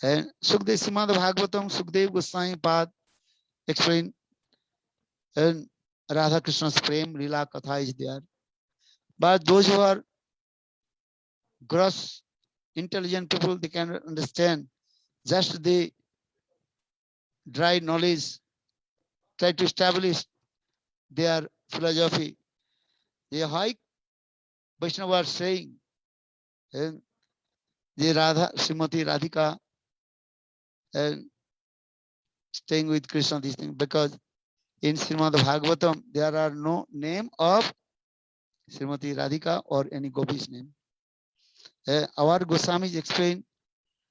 And Sukdev Srimad Bhagavatam, Sukdev Goswami Pad, explain, and Radha Krishna's prem Leela Katha is there. But those who are gross, intelligent people, they can understand. Just the dry knowledge, try to establish their philosophy. The high Vaishnava are saying, and the Radha, Srimati Radhika, and staying with Krishna, these things, because in Srimad Bhagavatam, there are no name of Srimati Radhika or any Gopi's name. Our Goswamis explain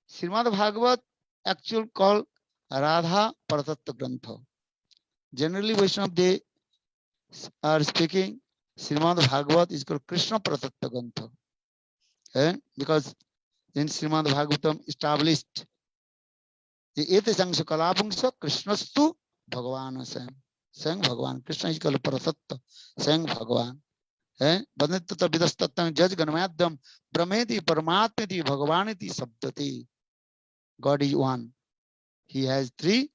Srimad Bhagavat actual called Radha Paratattva Grantha. Generally, Vaishnava they are speaking Srimad Bhagavat is called Krishna Paratattva Grantha. Because in Srimad Bhagavatam established the Ete Jangsha Kalapangsa Krishnastu Bhagavan Sang Bhagavan. Krishna is called Paratattva Sang Bhagavan. Badnitata Vidastattam Jaj Ganamadyam Brahmeti Paramatmeti Bhagavaniti Sabdati. God is one. He has three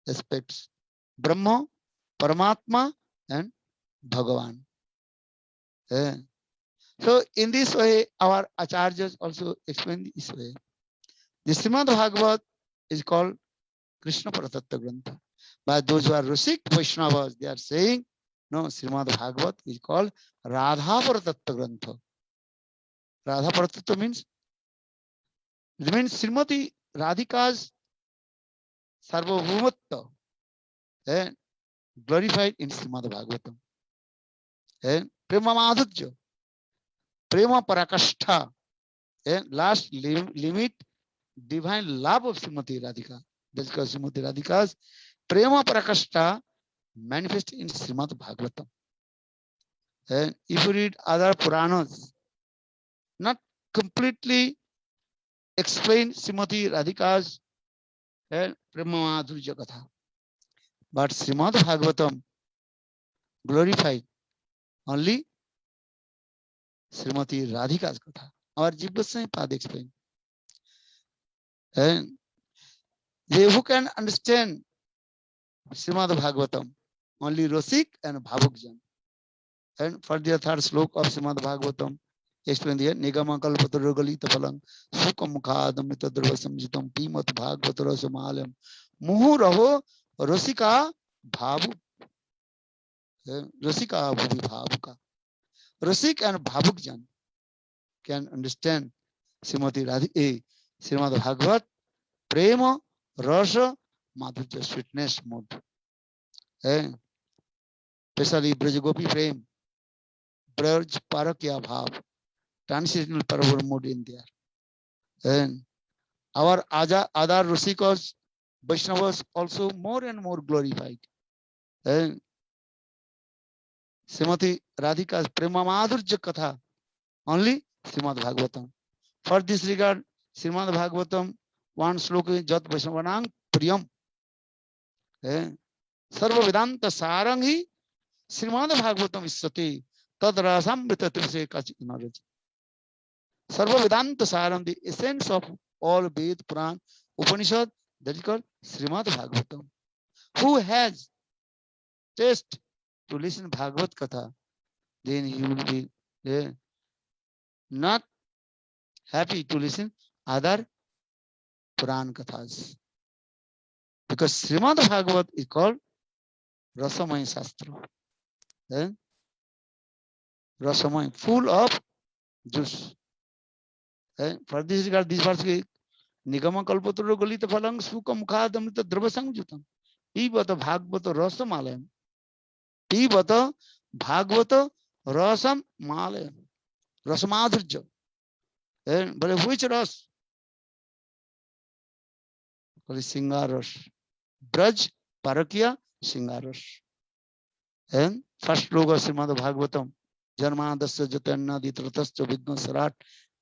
aspects: Brahma, Paramatma, and Bhagavan. So in this way, our acharyas also explain this way. The Srimad Bhagavat is called Krishna Paratattva Grantha. But those who are Rasik Vaishnavas, they are saying, no, Srimad Bhagavat is called Radha Paratattva Grantha. Radha Paratattva means, it means Srimati Radhika's Sarvabhumatva glorified in Srimad Bhagavatam. Prema Madhujya, Prema Parakashtha, last limit, divine love of Srimati Radhika. That's because Srimati Radhika's Prema Parakashtha manifest in Srimad Bhagavatam. And if you read other Puranas, not completely explain Srimati Radhika's Prema Madhurya Katha, but Srimad Bhagavatam glorified only Srimati Radhika's Katha. Our Jiva Goswami Pad explained. And they who can understand Srimad Bhagavatam, only Rasik and Bhavukjan. And for the third slok of Srimad Bhagavatam, explained here, Nigama Kalpatara Galita Phalang, Sukam Khadamita Dravasam Jitam, Pimat Bhagavatara Samalam, Muhuraho Rasika Bhavu. Rasika Bhuvi Bhavuka. Rasik and Bhavukjan can understand Srimati Radhika, Srimad Bhagavat, Prema, Rasa, Madhurya, sweetness mode. Especially Brajagopi Prem, Braj Parakya Bhav, transitional Paravar mode in there. And our other Rasikas, Vaishnavas also more and more glorified. And Srimati Radhika's Prema Madhurya Katha, only Srimad Bhagavatam. For this regard, Srimad Bhagavatam, one sloka Jat Vaishnavanang Priyam. Sarva Vedanta Sarangi Srimad Bhagavatam Isati Tad Rasamrita Trise Kachik knowledge. Sarva Vedanta Saram, the essence of all Ved, Puran, Upanishad, that is called Srimad Bhagavatam. Who has taste to listen Bhagavad Katha, then he will be not happy to listen other Puran Kathas. Because Srimad Bhagavat is called Rasamay Shastra. Rasamay, full of juice. For this regard, this verse is Nigama Kalpatara Galita Phalang Sukam Khadamrita Dravasang Jutam. Pibata Bhagavata Rasam Malayam. Pibata Bhagavata Rasam Malayam. Rasamadhurja. But which ras? Singaras. Braj Parakya Singaras. And first logo Srimad Bhagavatam. Janmadasya Jatanna Ditratasya Vigna Sarat.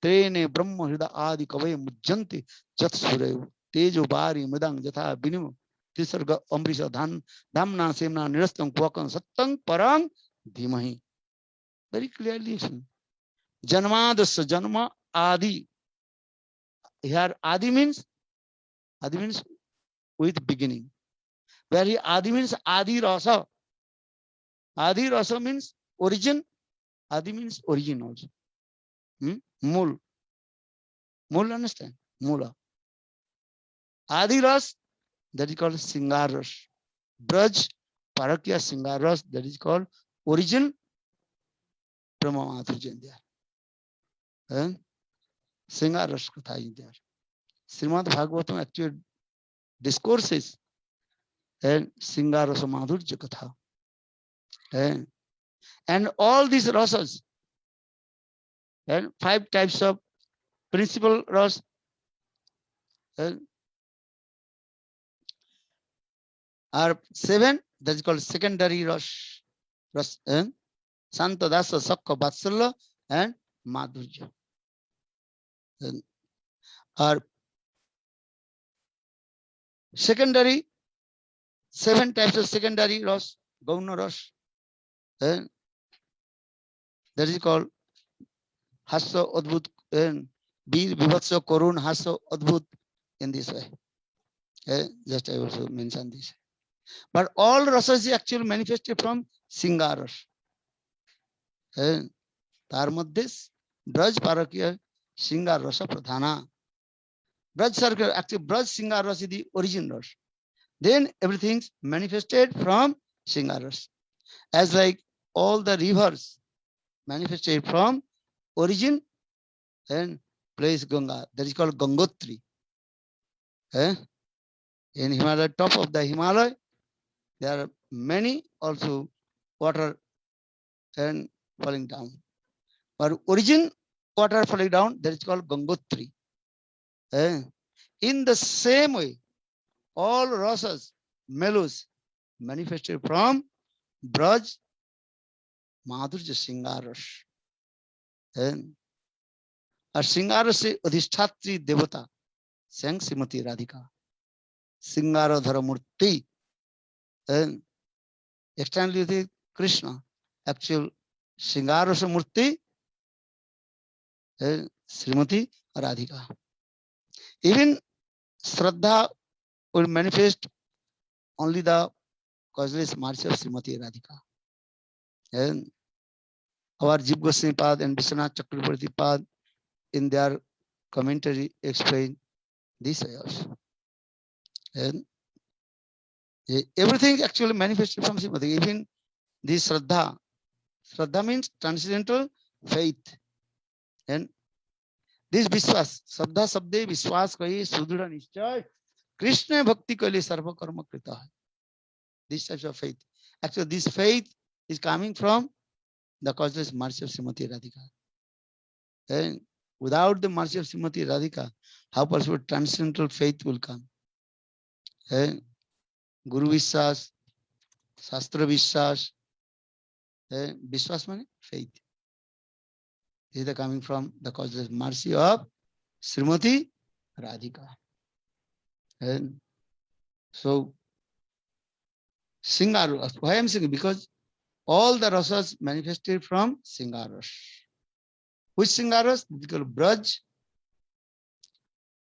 Trene Brahma Hida Adi Kavay Mujjanti Jat Surev. Tejo Bari Midang Jatha Binimu. Tisarga Amrisha Dhamna Semna Nirastam Kwakam Sattang Parang Dhimahi. Very clearly. Janmadasya Janma Adi. Here Adi means with beginning. Where he Adi means Adi Rasa. Adi Rasa means origin. Adi means origin also. Mul. Mul, understand? Mula. Adi Ras, that is called Singar Ras. Braj, Parakya Singar Ras, that is called origin. Brahma Madhurya in there. And Singar Ras Katha in there. Srimad Bhagavatam actually discourses and Singar Rasa Madhurya Katha. And all these rasas, and 5 types of principal ras, are 7, that is called secondary ras. Santa Dasa, Sakka, Vatsalya, and Madhurya. Are secondary, 7 types of secondary ras, Gauna ras. That is called Hasya, Adbhut, and Bir, Vibhatsa, Korun, Hasya, Adbhut, in this way. Just I also mentioned this. But all rasas is actually manifested from Singar ras. तार मध्य Braj पारकीय Singar rasa pradhana. Braj circle, actually Braj Singar rasa is the origin rasa. Then everything's manifested from Singar rasa. As like all the rivers manifested from origin and place Ganga. That is called Gangotri. In Himalaya, top of the Himalaya, there are many also water and falling down. But origin water falling down, that is called Gangotri. In the same way, all rasas, melus, manifested from Braj, Madhurya, Singar rasa. और सिंगार से अधिष्ठात्री देवता स्वयं श्रीमती राधिका सिंगारोधर मूर्ति externally Krishna actual सिंगार से मूर्ति Shrimati Radhika. Even Shraddha will manifest only the causeless mercy of Srimati Radhika. And our Jiv Goswami Pad and Vishwanath Chakravarti Pad in their commentary explain this way also. And everything actually manifested from Srimati. Even this Shraddha. Shraddha means transcendental faith. And this Vishwas, Shraddha Sabde Vishwas Kahi Sudhira Nishchay Krishna Bhakti Kali Sarva Karma Krita. This type of faith. Actually, this faith is coming from the causeless mercy of Srimati Radhika. And without the mercy of Srimati Radhika, how possible transcendental faith will come? And Guru Vishwas, Shastra Vishwas, Vishwas means faith. This is coming from the causeless mercy of Srimati Radhika. And so, Singar, why I am saying? Because all the rasas manifested from Singar rasa. Which Singar rasa? Because Braj,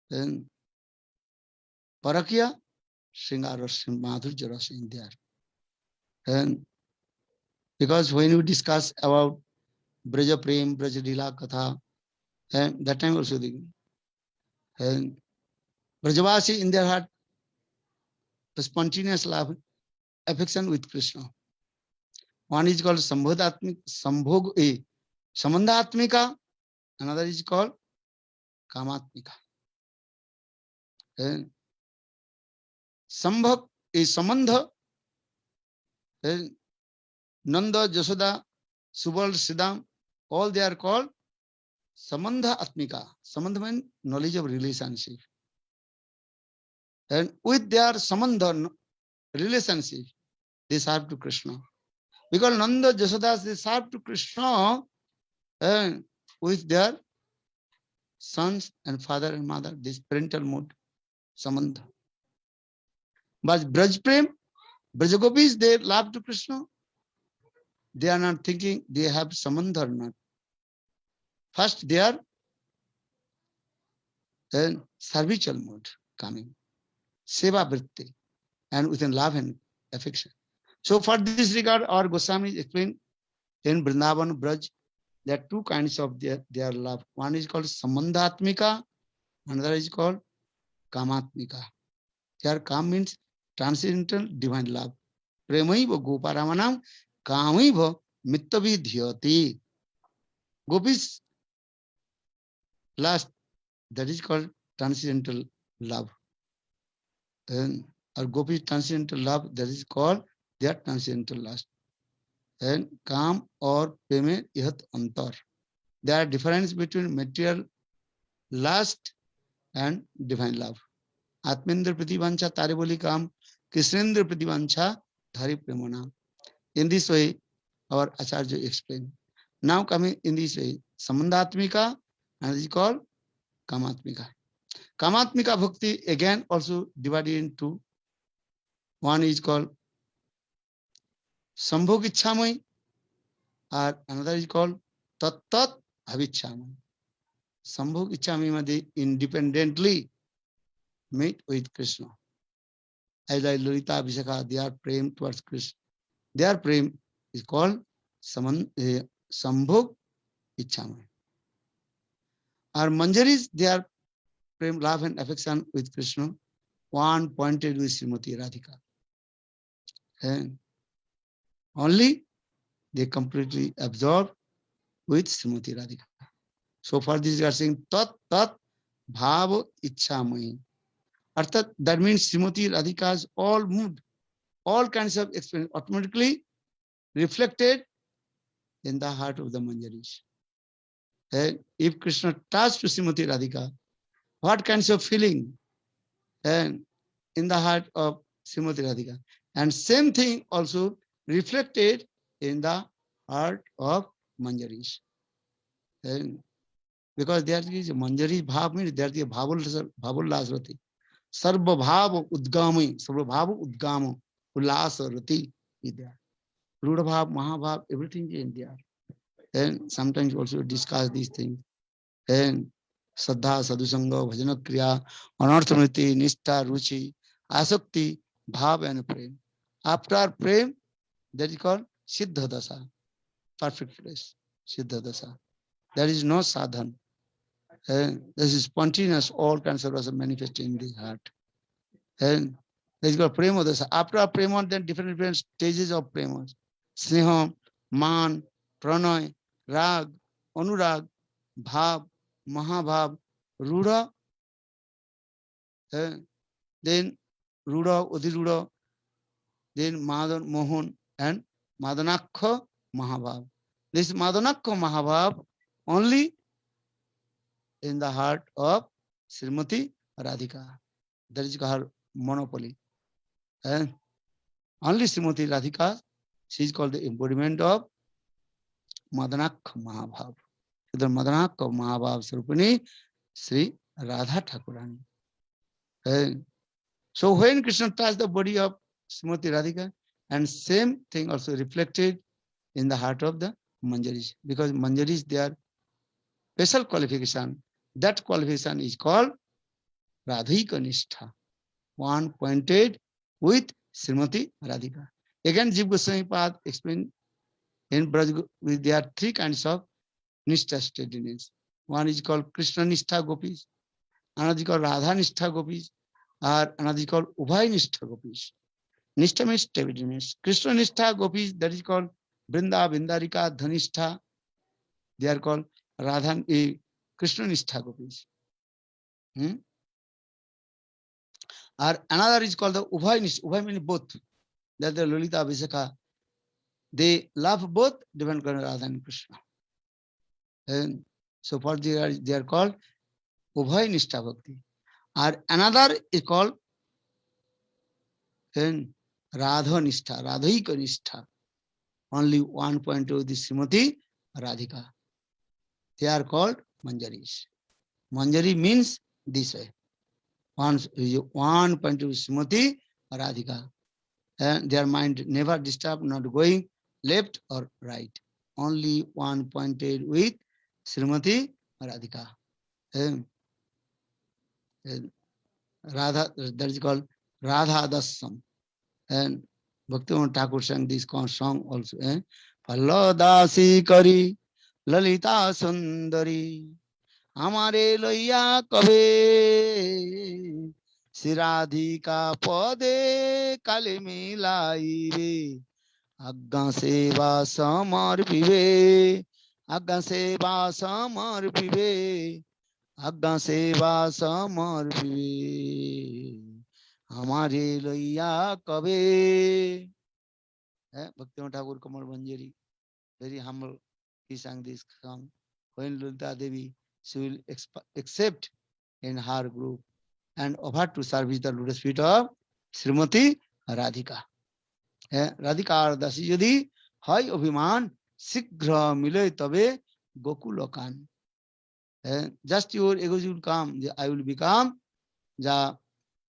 then Parakya, Singar rasa, Madhurya rasa in there. And because when you discuss about Braja Prem, Braja Lila Katha, and that time also and Brajavasi in their heart, spontaneous love, affection with Krishna. One is called Sambhogatmika, another is called Kamatmika. And Sambhag is Samandha, and Nanda, Jasoda, Subal, Siddham, all they are called Samandha Atmika. Samandha means knowledge of relationship. And with their Samandha relationship, they serve to Krishna. Because Nanda, Jasodas, they serve to Krishna and with their sons and father and mother, this parental mode, Samandha. But Braj Prem, Brajagopis, they love to Krishna. They are not thinking they have Samandha or not. First, they are in servitual mode coming. Seva Vritti. and within love and affection. So for this regard, our Goswami explained in Vrindavan Braj, there are two kinds of their love. One is called Sambandhatmika, another is called Kamatmika. Here Kam means transcendental divine love. Premaiva Goparamanam Kamaiva Mittavidhyati. Gopis last, that is called transcendental love. And or Gopi transcendental love, that is called their transcendental lust. And Kam or Preme Ihat Antar. There are difference between material lust and divine love. Atmendra Prativancha Tariboli Kam, Krishnendra Prativancha Dhari Premona. In this way, our Acharya explained. Now coming in this way, Samandhatmika, and is called Kamatmika. Kamatmika Bhakti again also divided into, one is called Sambhog Ichamai, or another is called Tat Tat Avichamai. Sambhog Ichamai Madhi independently meet with Krishna. As like Lalita Abhisheka, their prem towards Krishna. Their prem is called Sambhog Ichamai. Our Manjaris, their prem, love and affection with Krishna, one pointed with Srimati Radhika. And only they completely absorb with Srimati Radhika. So for this we are saying Tat Tat Bhava Ichamai. Arthat, that means Srimati Radhika's all mood, all kinds of experience automatically reflected in the heart of the Manjaris. And if Krishna touched to Srimati Radhika, what kinds of feeling and in the heart of Srimati Radhika? And same thing also reflected in the heart of Manjaris. And because there is Manjari Bhav means there is a Bhavullasrati. Sarva Bhav Udgami, Sarva Bhav Udgama, Ullasarati is there. Ruda Bhav, Mahabhav, everything is in there. And sometimes also discuss these things. And Saddha, Sadhusanga, Bhajana Kriya, Anarthamriti, Nishtha, Ruchi, Asakti, Bhav and Prem. After Prem, that is called Siddha Dasa, perfect place, Siddha Dasa. There is no sadhan. This is spontaneous, all kinds of rasa manifesting in the heart. And there is called Prema Dasa. After Prema, then different stages of Prema. Sneha, Man, Pranay, Rag, Anurag, Bhav, Mahabhav, Rudha, then Rudha, Udhirudha, then Madan, Mohan, and Madanakha Mahabhav. This Madanakha Mahabhav only in the heart of Srimati Radhika. That is her monopoly. And only Srimati Radhika, she is called the embodiment of Madanakha Mahabhav. The Madanakha Mahabhav Sarupani, Sri Radha Thakurani. And so when Krishna touched the body of Srimati Radhika, and same thing also reflected in the heart of the Manjaris, because Manjaris, their special qualification, that qualification is called Radhika Nishtha, one pointed with Srimati Radhika. Again, Jiva Goswami Pad explained in Braj, there are three kinds of Nishtha steadiness. One is called Krishna Nishtha Gopis, another is called Radha Nishtha Gopis, or another is called Ubhay Nishtha Gopis. Nishtha means steadiness. Krishna Nishtha Gopis, that is called Vrinda, Vindarika, Dhanistha. They are called Radha, Krishna Nishtha Gopis. Or another is called the Ubhay Nishtha. Ubhay means both. That the Lalita Abhisheka. They love both different kind of Radha and Krishna. And so for they are called Ubhay Nishtha Bhakti. Or another is called Radha Nishtha, Radhika Nishtha. Only one point of the Srimati Radhika. They are called Manjaris. Manjari means this way. One point of Srimati Radhika. And their mind never disturbed, not going left or right. Only one pointed with Srimati Radhika. And Radha, that is called Radha Dasam. And Bhaktivinoda Thakur sang this song also. Palladasi kari lalita sundari amare loya kabe Siradhika pade kale milaibe Agga seva samarpive Agga seva samarpive Agga seva samarpive हमारे लैया कबे Bhaktivinoda Thakur Kamal Manjari, very humble. He sang this song. When Lalita Devi, she will accept in her group and offer to service the lotus feet of Srimati Radhika. Radhika Dasi Yadi, Hai Abhiman, Sigra Mile Tabe Gokulakan. Just your ego will come, I will become the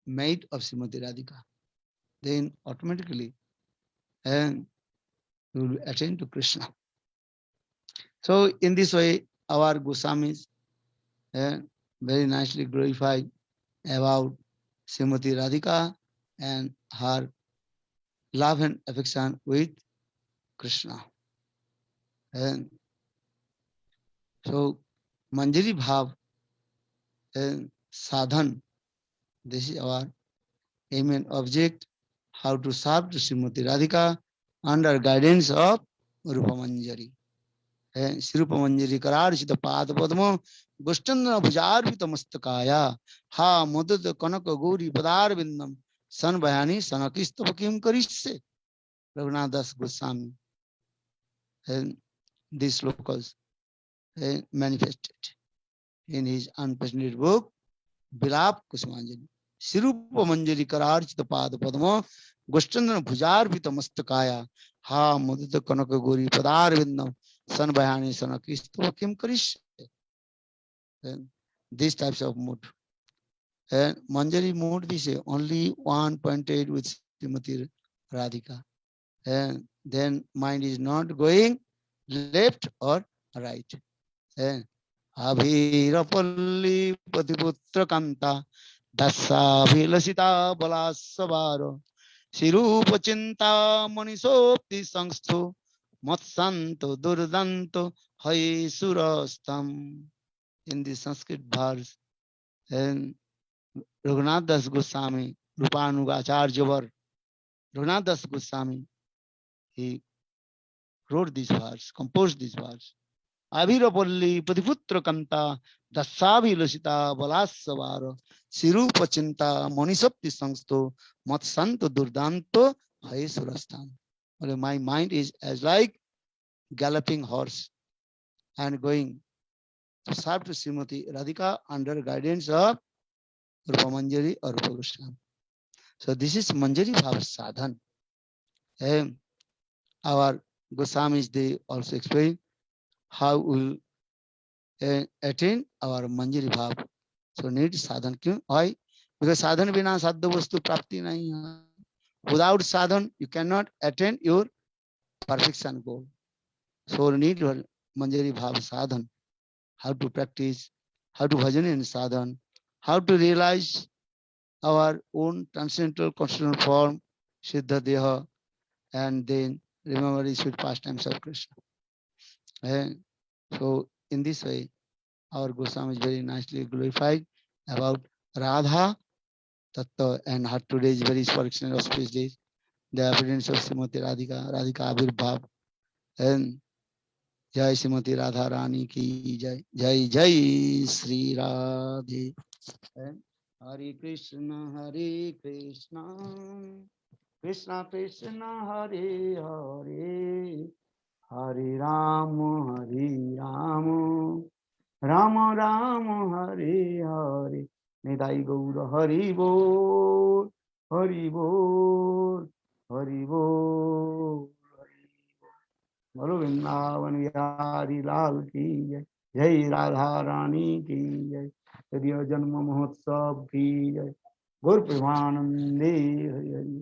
maid of Srimati Radhika. Then automatically, and you will attain to Krishna. So in this way, our Goswamis very nicely glorified about Srimati Radhika and her love and affection with Krishna. And so Manjari Bhav and Sadhan, this is our aim and object, how to serve to Srimati Radhika under guidance of Rupa Manjari. Sirupa Manjari Kararchita Pada Padma Goshtandana Bhujarvita Mastakaya Ha Mudada Kanaka Gori Padar Vindam San Bayani Sanakistavakim Karisse Raghunath Das Goswami. And these locals manifested in his unprecedented book Bilap Kusmanjali. Sirupa Manjari Kararchita Pada Padma Goshtandana Bhujarvita Mastakaya Ha Mudada Kanaka Gori Padar Vindam San Bayani Sanakistava Kim Karish. These types of mood. And Manjari mood, we say only one pointed with Srimati Radhika. And then mind is not going left or right. And Abhirapalli Patiputra Kanta Dasa Vilasita Balasavaro Sirupa Chinta Manisopti Sangstho Matsanto Durdanto Hai Surastam. In the Sanskrit verse, and Raghunath Das Goswami, Rupanuga Acharyavar, Raghunath Das Goswami, he wrote this verse, composed this verse. Abhirapalli Patiputra Kanta Dasavi Lasita Balasavara Sirupa Chinta Manisapti Sangsto Matsanto Durdanto Hai Surastam. Well, my mind is as like galloping horse and going to serve to Srimati Radhika under guidance of Rupa Manjari or Rupa Goswami. So this is Manjari Bhav Sadhan. Our Goswamis, they also explain how we will attain our Manjari Bhav. So need sadhan. Kyun? Why? Because sadhan bina sadhu vastu prapti nahi hai. Without sadhan, you cannot attain your perfection goal. So you need your Manjari Bhav sadhan. How to practice, how to bhajan in sadhan, how to realize our own transcendental constitutional form, Siddha Deha, and then remember the sweet pastimes of Krishna. And so in this way, our Goswami is very nicely glorified about Radha Tattva, and her today is very exceptional auspicious days, the appearance of Srimati Radhika, Radhika Abhirbhav, and Jai Srimati Radha Rani ki Jai, Jai Jai Sri Radhe. And Hare Krishna, Krishna Krishna, Hare Hare, Hare Rama, Rama Rama, Hare Hare. Nidai Gaura Hari Bol, Hari Bol, Hari Bol. बोलो वृंदावन बिहारी लाल की जय, जय राधा रानी की जय, यदि जन्म महोत्सव की जय, गुरु प्रेमानंदे हरि हरि।